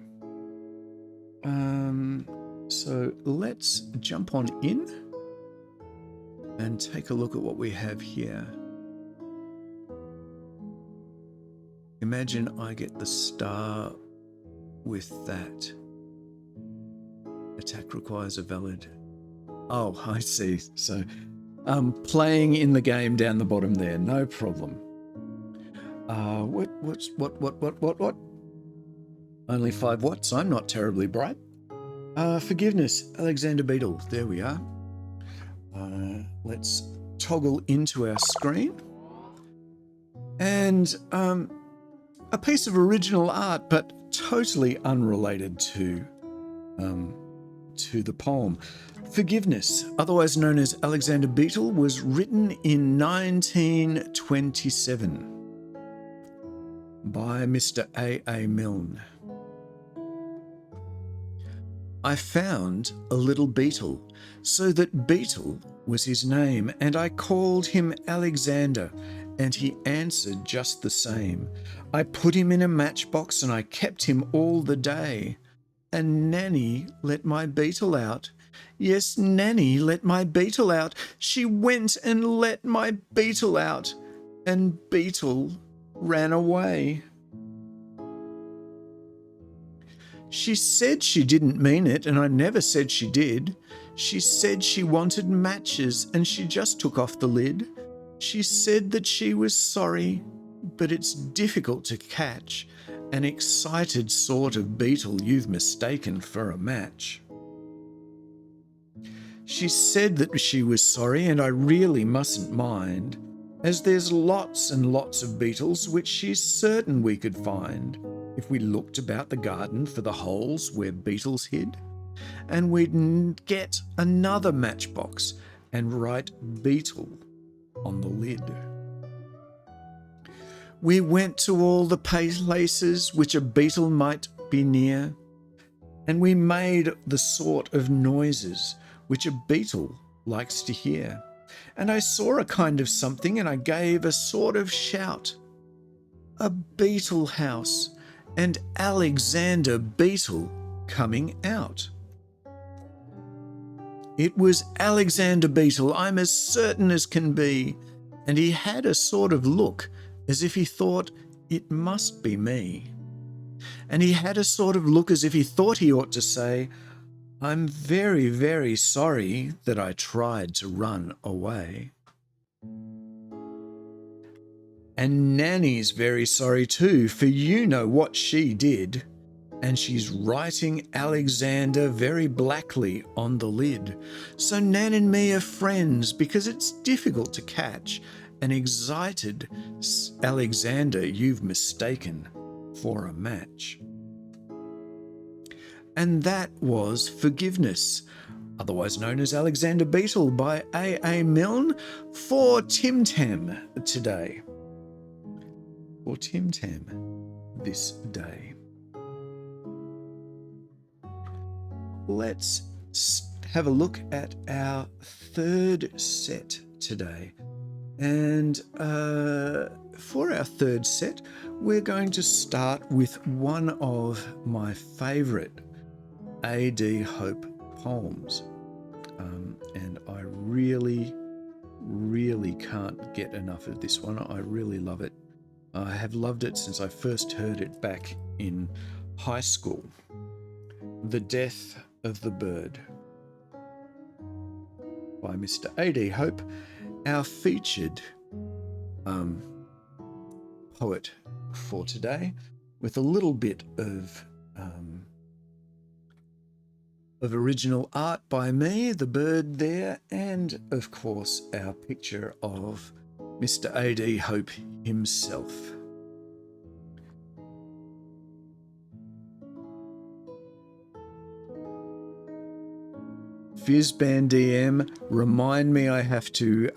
So let's jump on in and take a look at what we have here. Imagine I get the star with that. Attack requires a valid... Oh, I see. So playing in the game down the bottom there, no problem. What? Only 5 watts. I'm not terribly bright. Forgiveness, Alexander Beetle. There we are. Let's toggle into our screen. And a piece of original art, but totally unrelated to the poem. Forgiveness, otherwise known as Alexander Beetle, was written in 1927 by Mr. A.A. Milne. I found a little beetle, so that Beetle was his name, and I called him Alexander, and he answered just the same. I put him in a matchbox, and I kept him all the day. And Nanny let my beetle out. Yes, Nanny let my beetle out. She went and let my beetle out, and Beetle ran away. She said she didn't mean it, and I never said she did. She said she wanted matches, and she just took off the lid. She said that she was sorry, but it's difficult to catch an excited sort of beetle you've mistaken for a match. She said that she was sorry, and I really mustn't mind, as there's lots and lots of beetles which she's certain we could find if we looked about the garden for the holes where beetles hid, and we'd get another matchbox and write Beetle on the lid. We went to all the places which a beetle might be near, and we made the sort of noises which a beetle likes to hear. And I saw a kind of something, and I gave a sort of shout. A beetle house, and Alexander Beetle coming out. It was Alexander Beetle, I'm as certain as can be. And he had a sort of look as if he thought, it must be me. And he had a sort of look as if he thought he ought to say, I'm very, very sorry that I tried to run away. And Nanny's very sorry too, for you know what she did. And she's writing Alexander very blackly on the lid. So Nan and me are friends because it's difficult to catch an excited Alexander you've mistaken for a match. And that was Forgiveness, otherwise known as Alexander Beetle by A. Milne for Tim Tam today. For Tim Tam this day. Let's have a look at our third set today. And for our third set, we're going to start with one of my favourite A.D. Hope poems. And I really, really can't get enough of this one. I really love it. I have loved it since I first heard it back in high school. The Death of the Bird by Mr. A.D. Hope, our featured poet for today, with a little bit of original art by me, the bird there, and of course our picture of Mr. A.D. Hope himself. Fizzband DM, remind me I have to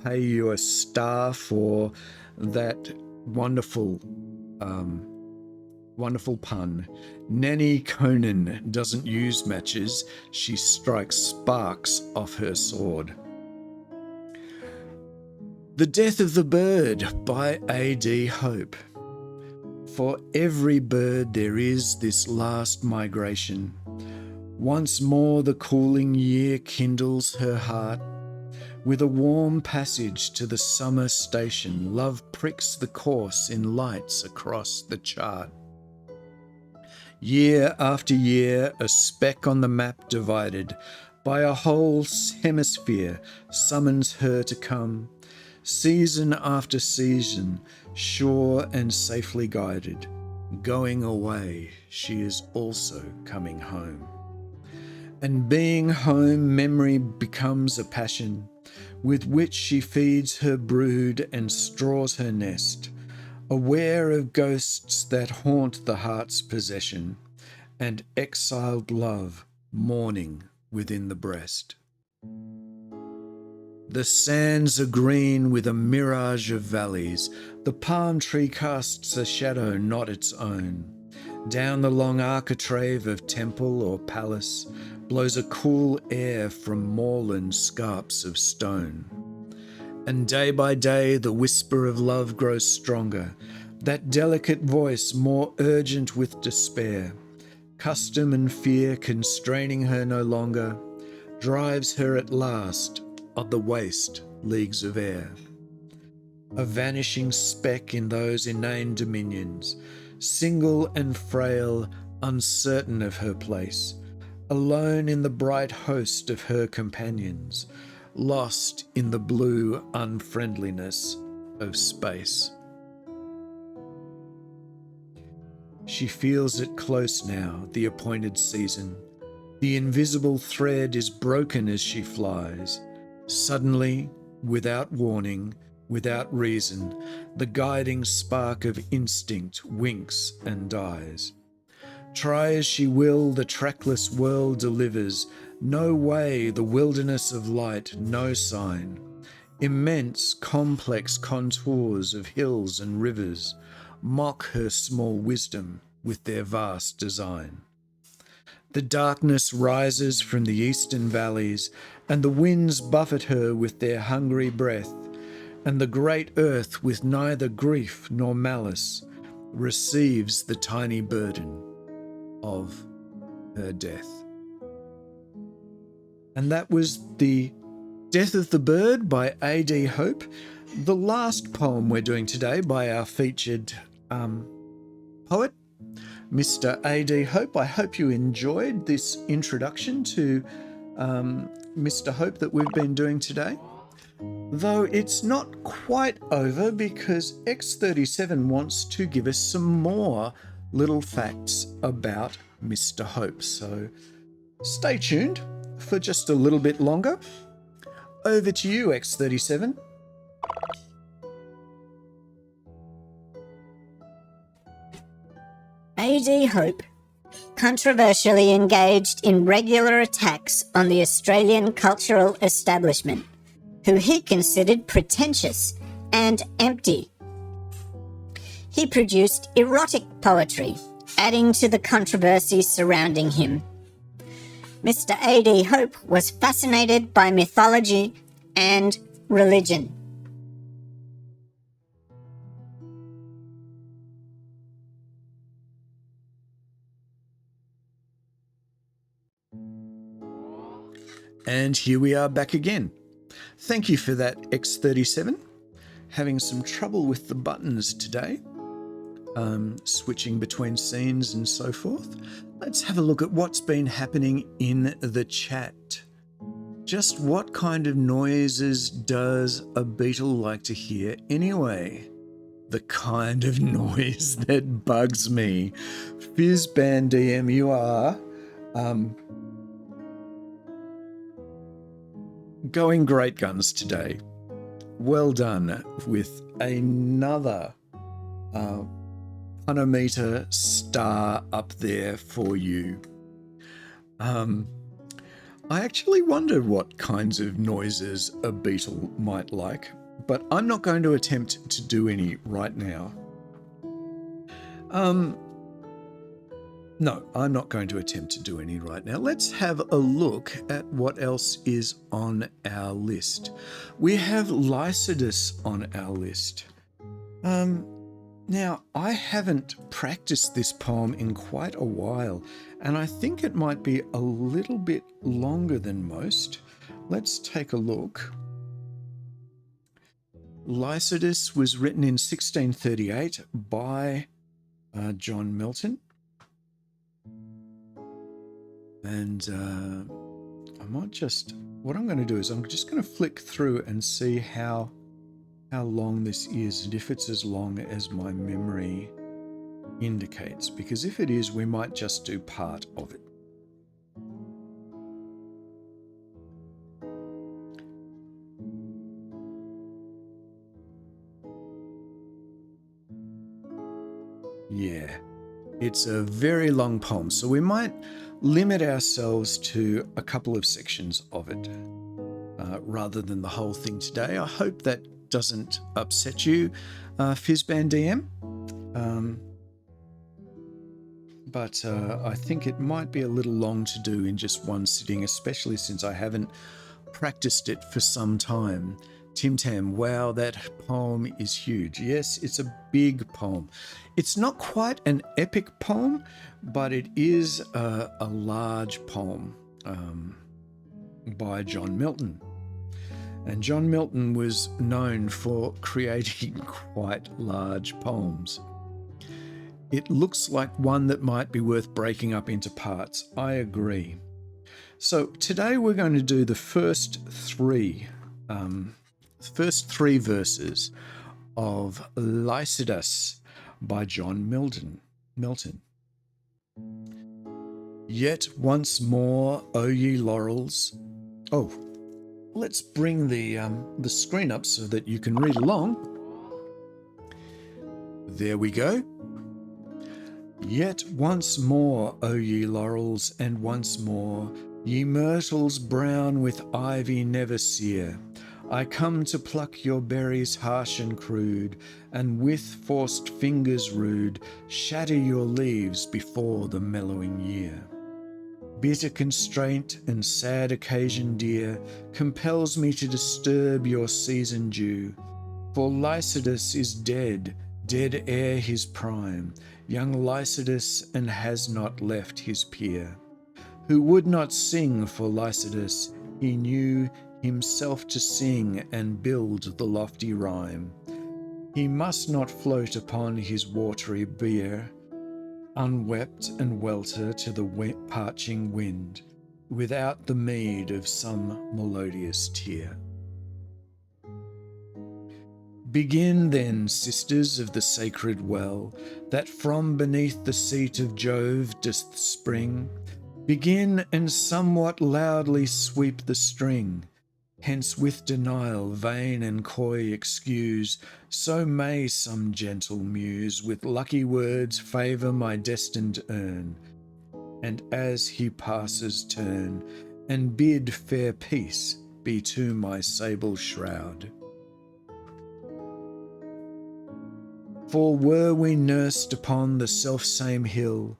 pay you a star for that wonderful pun. Nanny Conan doesn't use matches, she strikes sparks off her sword. The Death of the Bird by A.D. Hope. For every bird there is this last migration. Once more the cooling year kindles her heart. With a warm passage to the summer station, love pricks the course in lights across the chart. Year after year, a speck on the map divided by a whole hemisphere summons her to come. Season after season, sure and safely guided. Going away, she is also coming home. And being home, memory becomes a passion, with which she feeds her brood and straws her nest, aware of ghosts that haunt the heart's possession, and exiled love mourning within the breast. The sands are green with a mirage of valleys, the palm tree casts a shadow not its own. Down the long architrave of temple or palace blows a cool air from moorland scarps of stone. And day by day the whisper of love grows stronger, that delicate voice more urgent with despair. Custom and fear constraining her no longer, drives her at last on the waste leagues of air. A vanishing speck in those inane dominions, single and frail, uncertain of her place, alone in the bright host of her companions, lost in the blue unfriendliness of space. She feels it close now, the appointed season. The invisible thread is broken as she flies. Suddenly, without warning, without reason, the guiding spark of instinct winks and dies. Try as she will, the trackless world delivers no way, the wilderness of light, no sign. Immense, complex contours of hills and rivers mock her small wisdom with their vast design. The darkness rises from the eastern valleys, and the winds buffet her with their hungry breath, and the great earth, with neither grief nor malice, receives the tiny burden of her death. And that was The Death of the Bird by A.D. Hope, the last poem we're doing today by our featured poet, Mr. A.D. Hope. I hope you enjoyed this introduction to Mr. Hope that we've been doing today. Though it's not quite over because X37 wants to give us some more little facts about Mr. Hope. So stay tuned for just a little bit longer. Over to you, X37. A.D. Hope controversially engaged in regular attacks on the Australian cultural establishment, who he considered pretentious and empty. He produced erotic poetry, adding to the controversy surrounding him. Mr. A.D. Hope was fascinated by mythology and religion. And here we are back again. Thank you for that, X37. Having some trouble with the buttons today, switching between scenes and so forth. Let's have a look at what's been happening in the chat. Just what kind of noises does a beetle like to hear anyway? The kind of noise that bugs me. Fizzband DM, you are going great guns today. Well done with another Panometer star up there for you. I actually wonder what kinds of noises a beetle might like, but I'm not going to attempt to do any right now. No, I'm not going to attempt to do any right now. Let's have a look at what else is on our list. We have Lycidas on our list. Now, I haven't practiced this poem in quite a while, and I think it might be a little bit longer than most. Let's take a look. Lycidas was written in 1638 by John Milton. And I might just, what I'm going to do is I'm just going to flick through and see how long this is, and if it's as long as my memory indicates, because if it is, we might just do part of it. Yeah, it's a very long poem, so we might limit ourselves to a couple of sections of it rather than the whole thing today. I hope that doesn't upset you, Fizzband DM. But I think it might be a little long to do in just one sitting, especially since I haven't practiced it for some time. Tim Tam, wow, that poem is huge. Yes, it's a big poem. It's not quite an epic poem, but it is a large poem by John Milton. And John Milton was known for creating quite large poems. It looks like one that might be worth breaking up into parts. I agree. So today we're going to do the first three verses of Lycidas by John Milton. Yet once more, O ye laurels. Oh, let's bring the screen up so that you can read along. There we go. Yet once more, O ye laurels, and once more, ye myrtles brown with ivy never sere, I come to pluck your berries harsh and crude, and with forced fingers rude, shatter your leaves before the mellowing year. Bitter constraint and sad occasion dear compels me to disturb your season due, for Lycidas is dead, dead ere his prime, young Lycidas, and has not left his peer. Who would not sing for Lycidas he knew himself to sing and build the lofty rhyme. He must not float upon his watery bier, unwept and welter to the parching wind, without the meed of some melodious tear. Begin then, sisters of the sacred well, that from beneath the seat of Jove doth spring. Begin and somewhat loudly sweep the string. Hence with denial vain and coy excuse, so may some gentle muse with lucky words favour my destined urn, and as he passes turn, and bid fair peace be to my sable shroud. For were we nursed upon the self-same hill,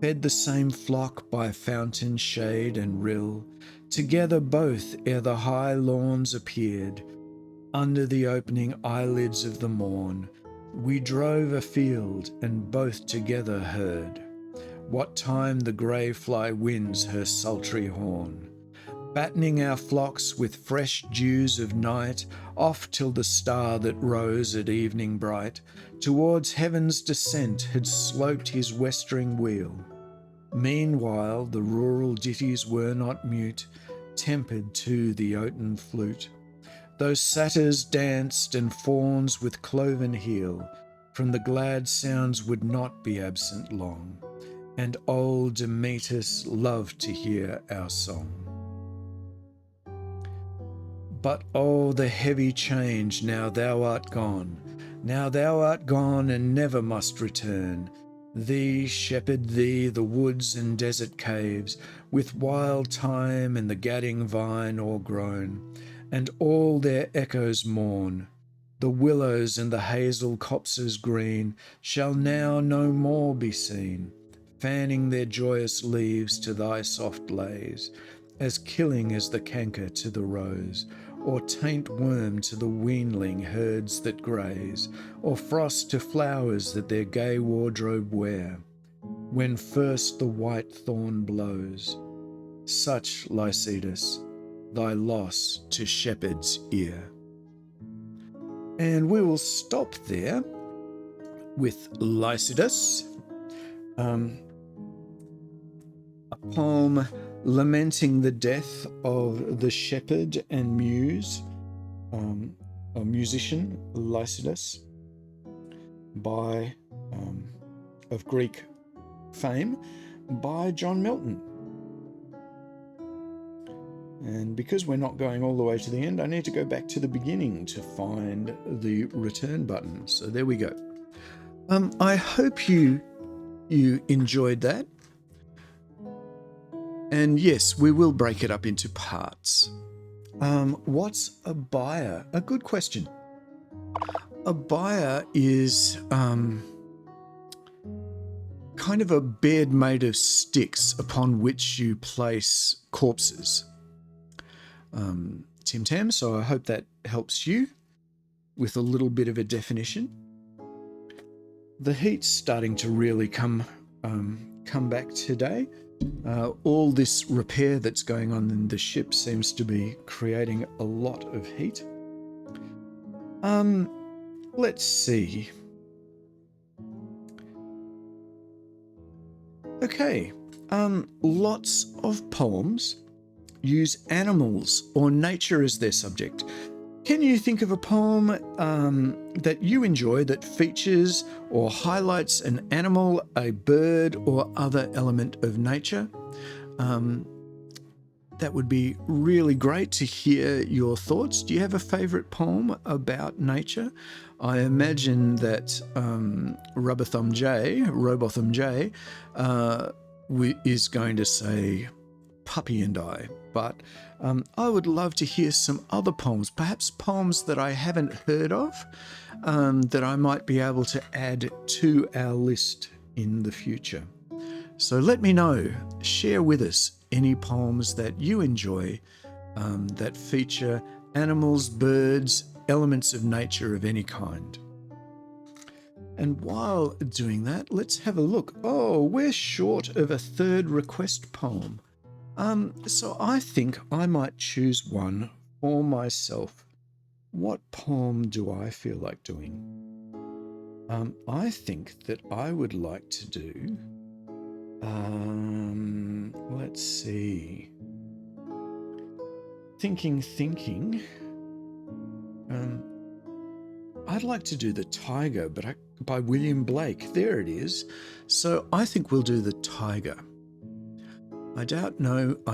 fed the same flock by fountain, shade, and rill, together both ere the high lawns appeared, under the opening eyelids of the morn, we drove afield and both together heard what time the grey fly winds her sultry horn, battening our flocks with fresh dews of night, off till the star that rose at evening bright towards heaven's descent had sloped his westering wheel. Meanwhile the rural ditties were not mute, tempered to the oaten flute. Those satyrs danced and fauns with cloven heel, from the glad sounds would not be absent long, and old Demetus loved to hear our song. But oh, the heavy change now thou art gone, now thou art gone and never must return. Thee, shepherd thee, the woods and desert caves, with wild thyme and the gadding vine o'ergrown, and all their echoes mourn. The willows and the hazel copses green shall now no more be seen, fanning their joyous leaves to thy soft lays, as killing as the canker to the rose, or taint worm to the weanling herds that graze, or frost to flowers that their gay wardrobe wear, when first the white thorn blows. Such, Lycidas, thy loss to shepherd's ear. And we will stop there with Lycidas, a poem lamenting the death of the shepherd and muse, a musician, Lycidas, of Greek fame, by John Milton. And because we're not going all the way to the end, I need to go back to the beginning to find the return button. So there we go. I hope you enjoyed that. And yes, we will break it up into parts. What's a bier? A good question. A bier is kind of a bed made of sticks upon which you place corpses. Tim Tam, so I hope that helps you with a little bit of a definition. The heat's starting to really come back today. All this repair that's going on in the ship seems to be creating a lot of heat. Let's see. Okay, lots of poems use animals or nature as their subject. Can you think of a poem that you enjoy that features or highlights an animal, a bird, or other element of nature? That would be really great to hear your thoughts. Do you have a favourite poem about nature? I imagine that Robotham J, is going to say Puppy and I, but I would love to hear some other poems, perhaps poems that I haven't heard of, that I might be able to add to our list in the future. So let me know, share with us any poems that you enjoy that feature animals, birds, elements of nature of any kind. And while doing that, let's have a look. Oh, we're short of a third request poem. So I think I might choose one for myself. What poem do I feel like doing? I think that I would like to do, let's see. Thinking. I'd like to do The Tiger, but by William Blake. There it is. So I think we'll do The Tiger. I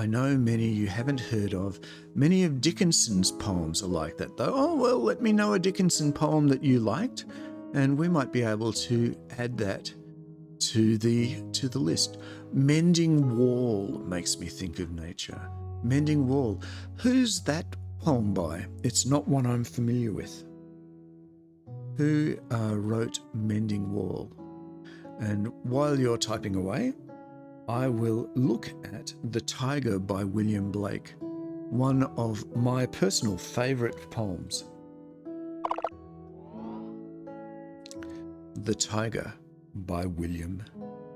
know many you haven't heard of. Many of Dickinson's poems are like that, though. Oh, well, let me know a Dickinson poem that you liked, and we might be able to add that to the list. Mending Wall makes me think of nature. Mending Wall. Who's that poem by? It's not one I'm familiar with. Who wrote Mending Wall? And while you're typing away, I will look at The Tiger by William Blake, one of my personal favourite poems. The Tiger by William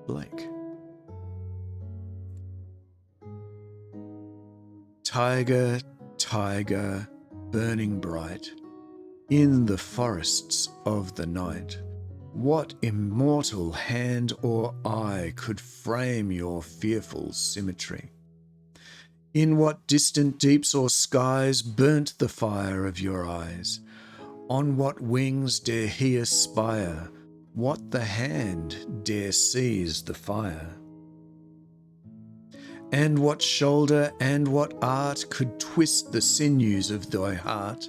Blake. Tiger, tiger, burning bright, in the forests of the night, what immortal hand or eye could frame your fearful symmetry? In what distant deeps or skies burnt the fire of your eyes? On what wings dare he aspire? What the hand dare seize the fire? And what shoulder and what art could twist the sinews of thy heart?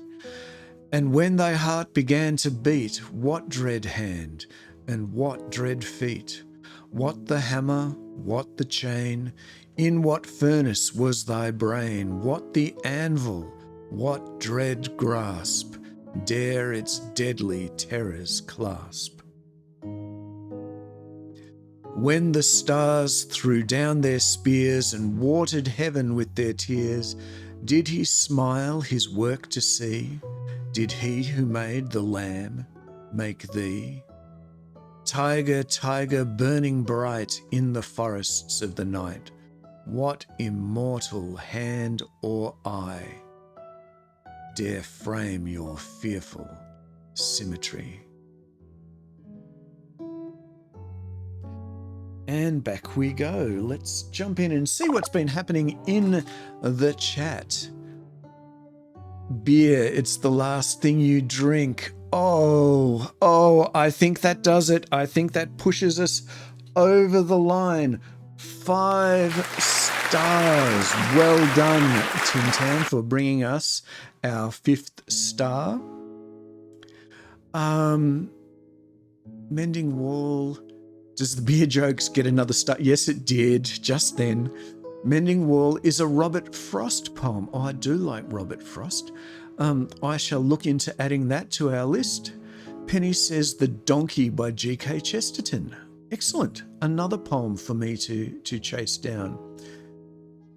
And when thy heart began to beat, what dread hand and what dread feet? What the hammer, what the chain? In what furnace was thy brain? What the anvil, what dread grasp dare its deadly terrors clasp? When the stars threw down their spears and watered heaven with their tears, did he smile his work to see? Did he who made the lamb make thee? Tiger, tiger, burning bright in the forests of the night, what immortal hand or eye dare frame your fearful symmetry? And back we go. Let's jump in and see what's been happening in the chat. Beer, it's the last thing you drink. Oh, I think that does it. I think that pushes us over the line. 5 stars. Well done, Tim Tam, for bringing us our 5th star. Mending Wall. Does the beer jokes get another star? Yes, it did, just then. Mending Wall is a Robert Frost poem. Oh, I do like Robert Frost. I shall look into adding that to our list. Penny says The Donkey by G.K. Chesterton. Excellent. Another poem for me to chase down.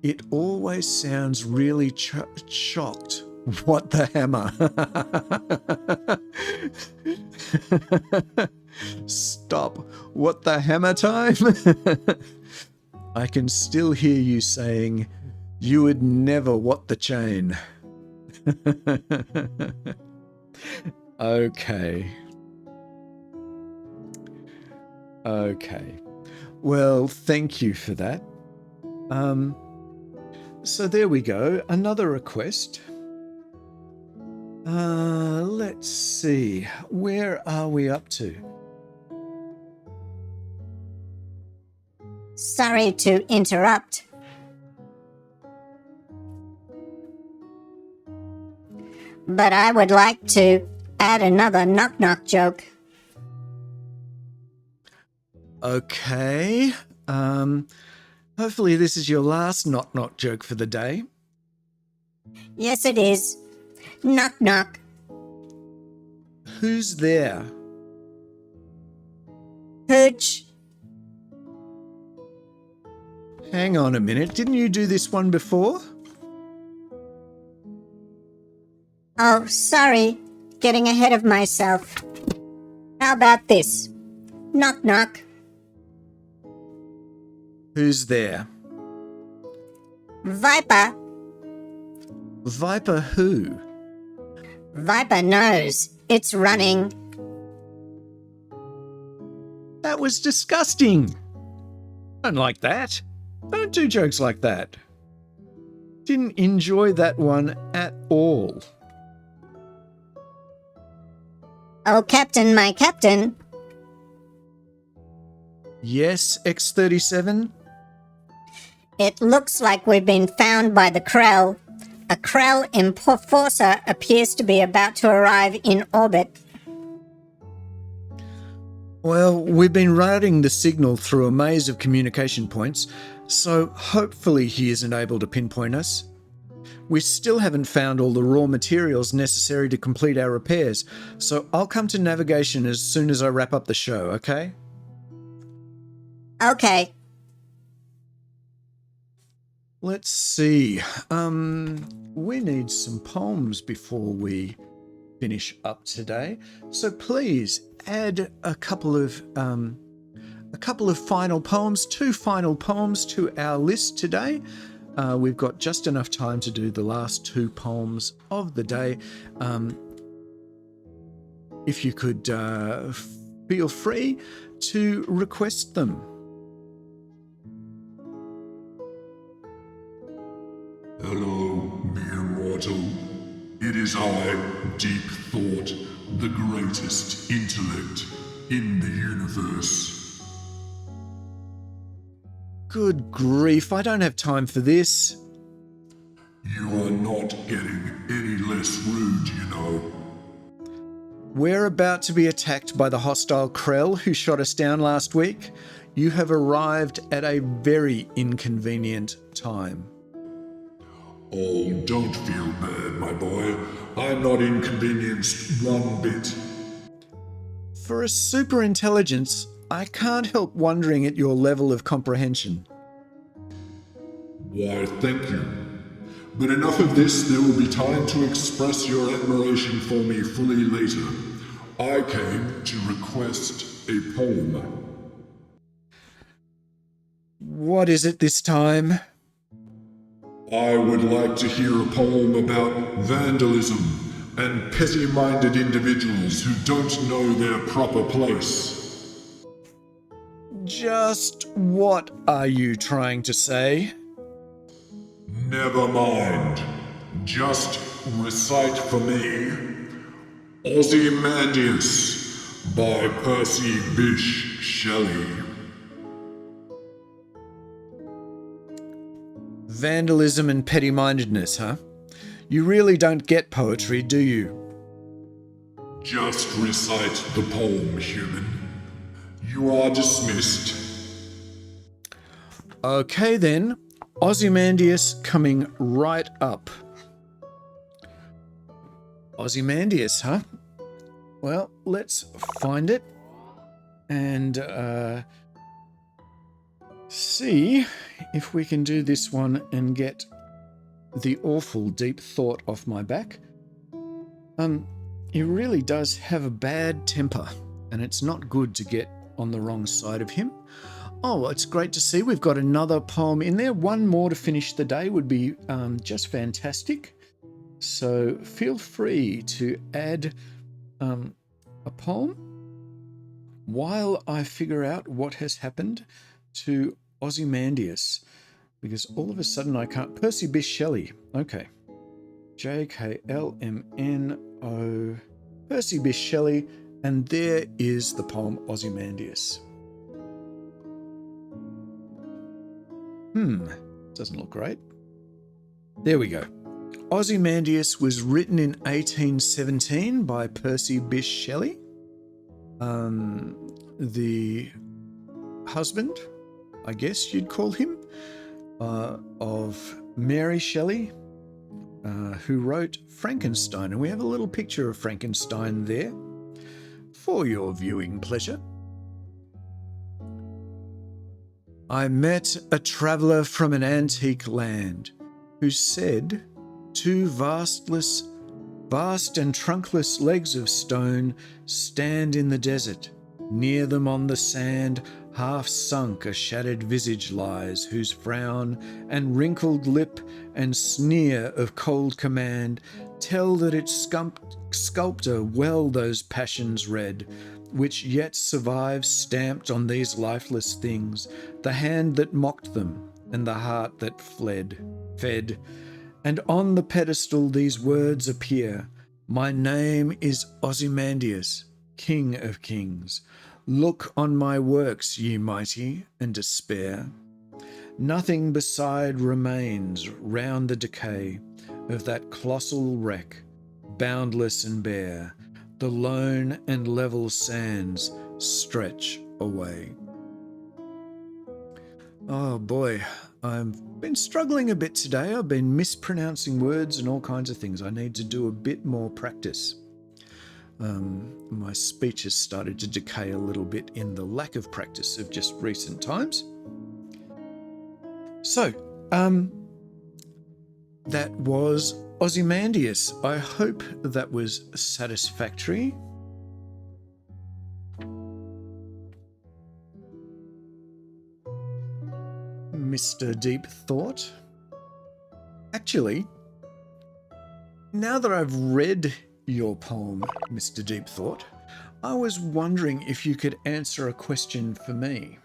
It always sounds really shocked. What the hammer? Stop. What the hammer time? I can still hear you saying, you would never what the chain. Okay. Well, thank you for that. So there we go. Another request. Let's see. Where are we up to? Sorry to interrupt. But I would like to add another knock-knock joke. Okay. Hopefully this is your last knock-knock joke for the day. Yes, it is. Knock-knock. Who's there? Hooch. Hang on a minute. Didn't you do this one before? Oh, sorry. Getting ahead of myself. How about this? Knock-knock. Who's there? Viper. Viper who? Viper knows. It's running. That was disgusting. Don't like that. Don't do jokes like that. Didn't enjoy that one at all. Oh, Captain, my Captain. Yes, X-37? It looks like we've been found by the Krell. A Krell enforcer appears to be about to arrive in orbit. Well, we've been routing the signal through a maze of communication points, so hopefully he isn't able to pinpoint us. We still haven't found all the raw materials necessary to complete our repairs, so I'll come to navigation as soon as I wrap up the show, okay? Okay. Let's see. We need some poems before we finish up today, so please add a couple of final poems, 2 final poems to our list today. We've got just enough time to do the last 2 poems of the day. If you could feel free to request them. Hello, mere mortal. It is I, Deep Thought, the greatest intellect in the universe. Good grief, I don't have time for this. You are not getting any less rude, you know. We're about to be attacked by the hostile Krell who shot us down last week. You have arrived at a very inconvenient time. Oh, don't feel bad, my boy. I'm not inconvenienced one bit. For a super intelligence, I can't help wondering at your level of comprehension. Why, thank you. But enough of this, there will be time to express your admiration for me fully later. I came to request a poem. What is it this time? I would like to hear a poem about vandalism and petty-minded individuals who don't know their proper place. Just what are you trying to say? Never mind. Just recite for me Ozymandias by Percy Bysshe Shelley. Vandalism and petty-mindedness, huh? You really don't get poetry, do you? Just recite the poem, human. You are dismissed. Okay then, Ozymandias coming right up. Ozymandias, huh? Well, let's find it and see if we can do this one and get the awful Deep Thought off my back. He really does have a bad temper, and it's not good to get on the wrong side of him. Oh, it's great to see we've got another poem in there. One more to finish the day would be just fantastic. So feel free to add a poem while I figure out what has happened to Ozymandias, because all of a sudden I can't. Percy Bysshe Shelley. Okay. J-K-L-M-N-O. Percy Bysshe Shelley, and there is the poem Ozymandias. Doesn't look great. There we go. Ozymandias was written in 1817 by Percy Bysshe Shelley. The husband, I guess you'd call him, of Mary Shelley, who wrote Frankenstein. And we have a little picture of Frankenstein there for your viewing pleasure. I met a traveller from an antique land who said, "Two vast and trunkless legs of stone stand in the desert. Near them on the sand, Half sunk a shattered visage lies, whose frown and wrinkled lip and sneer of cold command tell that its sculptor well those passions read, which yet survives stamped on these lifeless things, the hand that mocked them and the heart that fed. And on the pedestal these words appear: My name is Ozymandias, King of Kings. Look on my works, ye mighty, and despair. Nothing beside remains round the decay of that colossal wreck, boundless and bare. The lone and level sands stretch away. Oh boy, I've been struggling a bit today. I've been mispronouncing words and all kinds of things. I need to do a bit more practice. My speech has started to decay a little bit in the lack of practice of just recent times. So, that was Ozymandias. I hope that was satisfactory. Mr. Deep Thought. Actually, now that I've read your poem, Mr. Deep Thought, I was wondering if you could answer a question for me.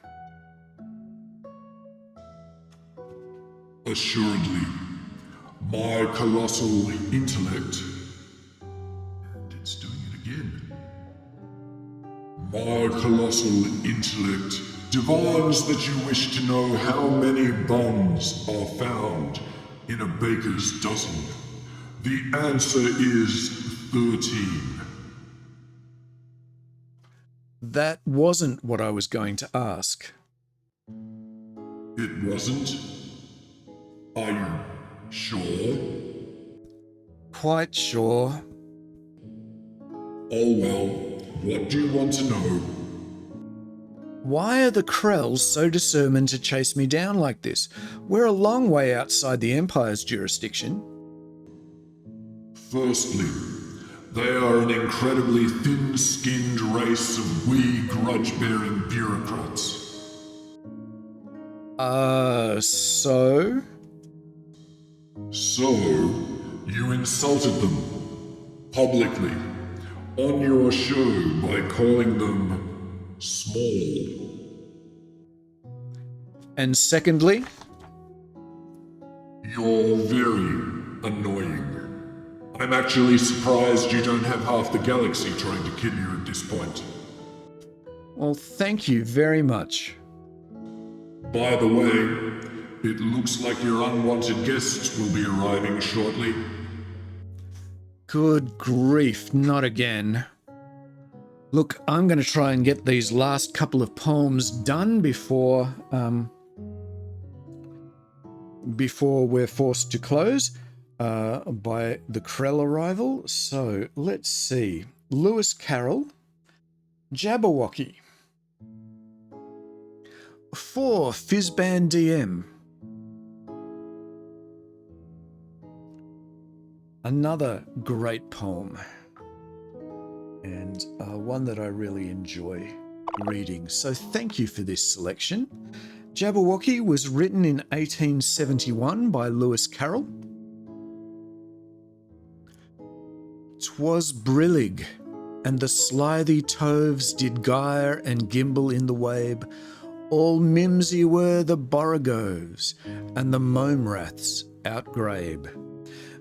Assuredly, my colossal intellect, and it's doing it again. My colossal intellect divines that you wish to know how many buns are found in a baker's dozen. The answer is 13. That wasn't what I was going to ask. It wasn't? Are you sure? Quite sure. Oh well, what do you want to know? Why are the Krells so determined to chase me down like this? We're a long way outside the Empire's jurisdiction. Firstly, they are an incredibly thin-skinned race of wee grudge-bearing bureaucrats. So? So, you insulted them, publicly, on your show by calling them small. And secondly? You're very annoying. I'm actually surprised you don't have half the galaxy trying to kill you at this point. Well, thank you very much. By the way, it looks like your unwanted guests will be arriving shortly. Good grief, not again. Look, I'm going to try and get these last couple of poems done before we're forced to close by the Krell arrival. So let's see. Lewis Carroll, Jabberwocky. 4 Fizzband DM. Another great poem, and one that I really enjoy reading. So thank you for this selection. Jabberwocky was written in 1871 by Lewis Carroll. 'Twas brillig, and the slithy toves did gyre and gimble in the wabe. All mimsy were the borogoves, and the momraths outgrabe.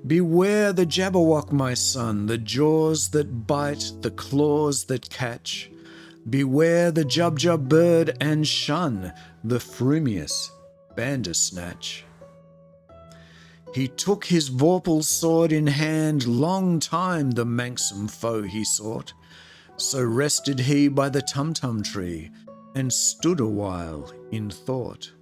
Beware the Jabberwock, my son, the jaws that bite, the claws that catch. Beware the Jubjub bird, and shun the frumious Bandersnatch. He took his vorpal sword in hand, long time the manxome foe he sought. So rested he by the Tumtum tree, and stood a while in thought.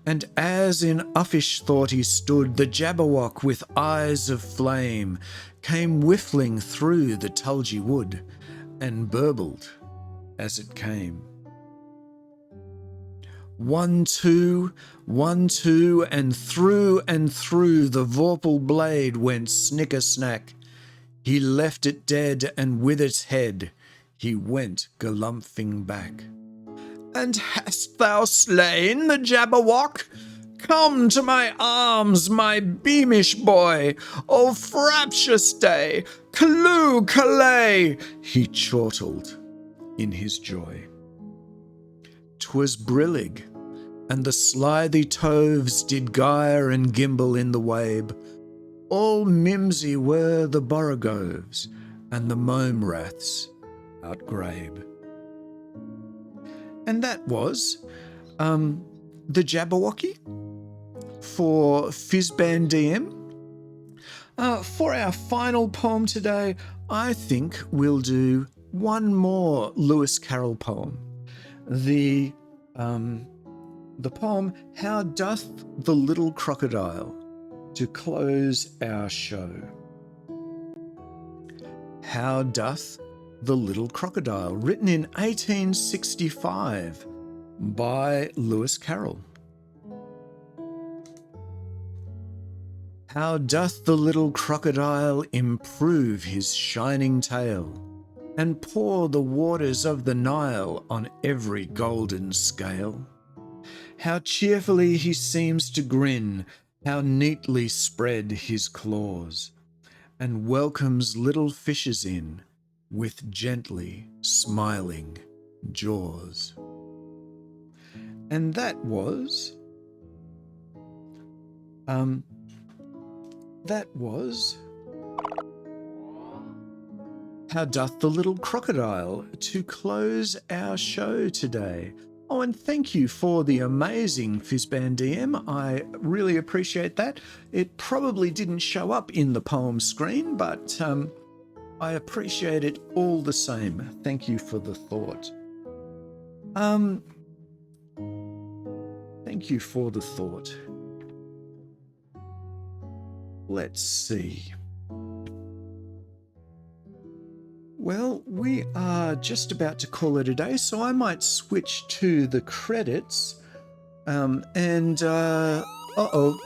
And as in uffish thought he stood, the Jabberwock with eyes of flame came whiffling through the tulgey wood, and burbled as it came. 1, 2, 1, 2, and through the vorpal blade went snicker-snack. He left it dead, and with its head he went galumphing back. And hast thou slain the Jabberwock? Come to my arms, my beamish boy, O fraptious day, Callooh, Callay, he chortled in his joy. 'Twas brillig, and the slithy toves did gyre and gimble in the wabe. All mimsy were the borogoves, and the mome raths outgrabe. And that was the Jabberwocky for Fizzband DM. For our final poem today, I think we'll do one more Lewis Carroll poem. The poem, How Doth the Little Crocodile, to close our show. How Doth the Little Crocodile, written in 1865 by Lewis Carroll. How doth the little crocodile improve his shining tail, and pour the waters of the Nile on every golden scale? How cheerfully he seems to grin, how neatly spread his claws, and welcomes little fishes in with gently smiling jaws. And that was How Doth the Little Crocodile, to close our show today. Oh, and thank you for the amazing Fizzband DM. I really appreciate that. It probably didn't show up in the poem screen, but I appreciate it all the same. Thank you for the thought. Thank you for the thought. Let's see. Well, we are just about to call it a day, so I might switch to the credits. Uh-oh,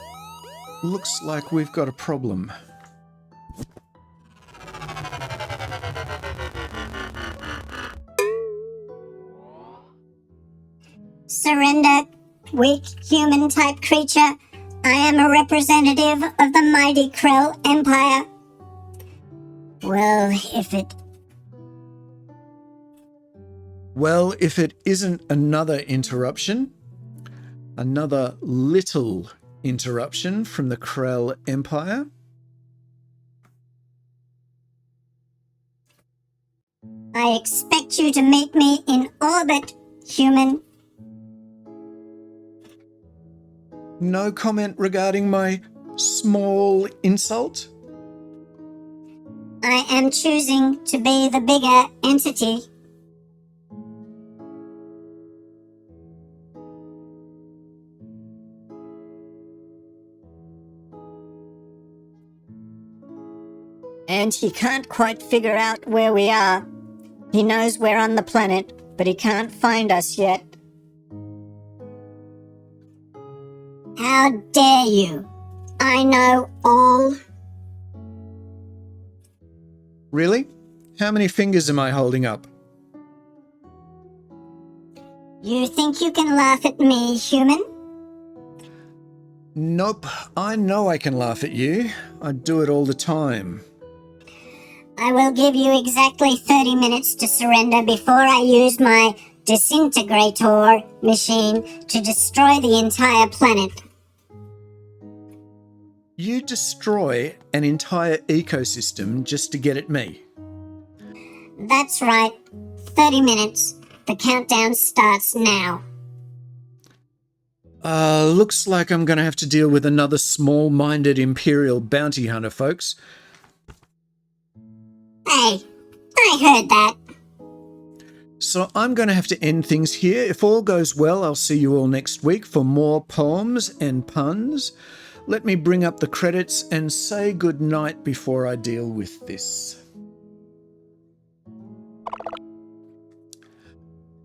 looks like we've got a problem. Surrender, weak human-type creature. I am a representative of the mighty Krell Empire. Well, if it isn't another interruption, another little interruption from the Krell Empire. I expect you to meet me in orbit, human. No comment regarding my small insult? I am choosing to be the bigger entity. And he can't quite figure out where we are. He knows we're on the planet, but he can't find us yet. How dare you? I know all. Really? How many fingers am I holding up? You think you can laugh at me, human? Nope, I know I can laugh at you. I do it all the time. I will give you exactly 30 minutes to surrender before I use my disintegrator machine to destroy the entire planet. You destroy an entire ecosystem just to get at me. That's right. 30 minutes. The countdown starts now. Looks like I'm going to have to deal with another small-minded Imperial bounty hunter, folks. Hey, I heard that. So I'm going to have to end things here. If all goes well, I'll see you all next week for more poems and puns. Let me bring up the credits and say good night before I deal with this.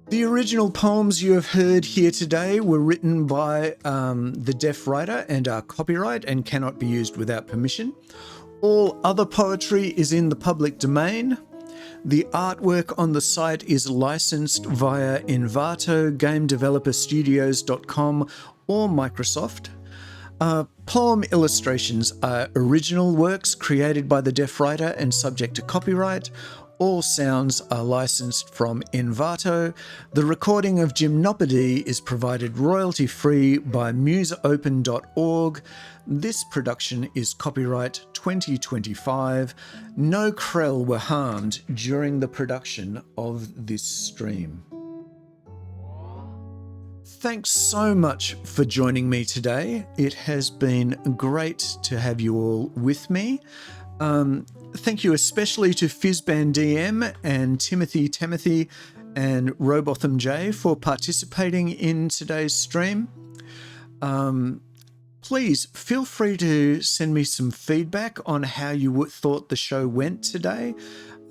The original poems you have heard here today were written by the deaf writer and are copyright and cannot be used without permission. All other poetry is in the public domain. The artwork on the site is licensed via Envato, GameDeveloperStudios.com, or Microsoft. Poem illustrations are original works created by the deaf writer and subject to copyright. All sounds are licensed from Envato. The recording of Gymnopody is provided royalty-free by museopen.org. This production is copyright 2025. No Krell were harmed during the production of this stream. Thanks so much for joining me today. It has been great to have you all with me. Thank you especially to Fizzban DM and Timothy and Robotham J for participating in today's stream. Please feel free to send me some feedback on how you thought the show went today.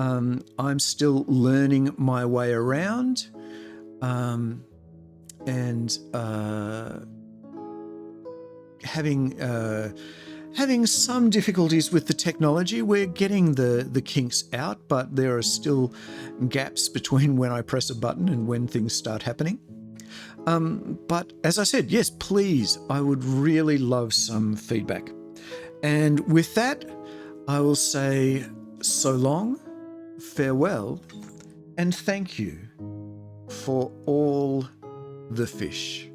I'm still learning my way around. And having some difficulties with the technology. We're getting the kinks out, but there are still gaps between when I press a button and when things start happening. But as I said, yes, please, I would really love some feedback. And with that, I will say so long, farewell, and thank you for all the fish.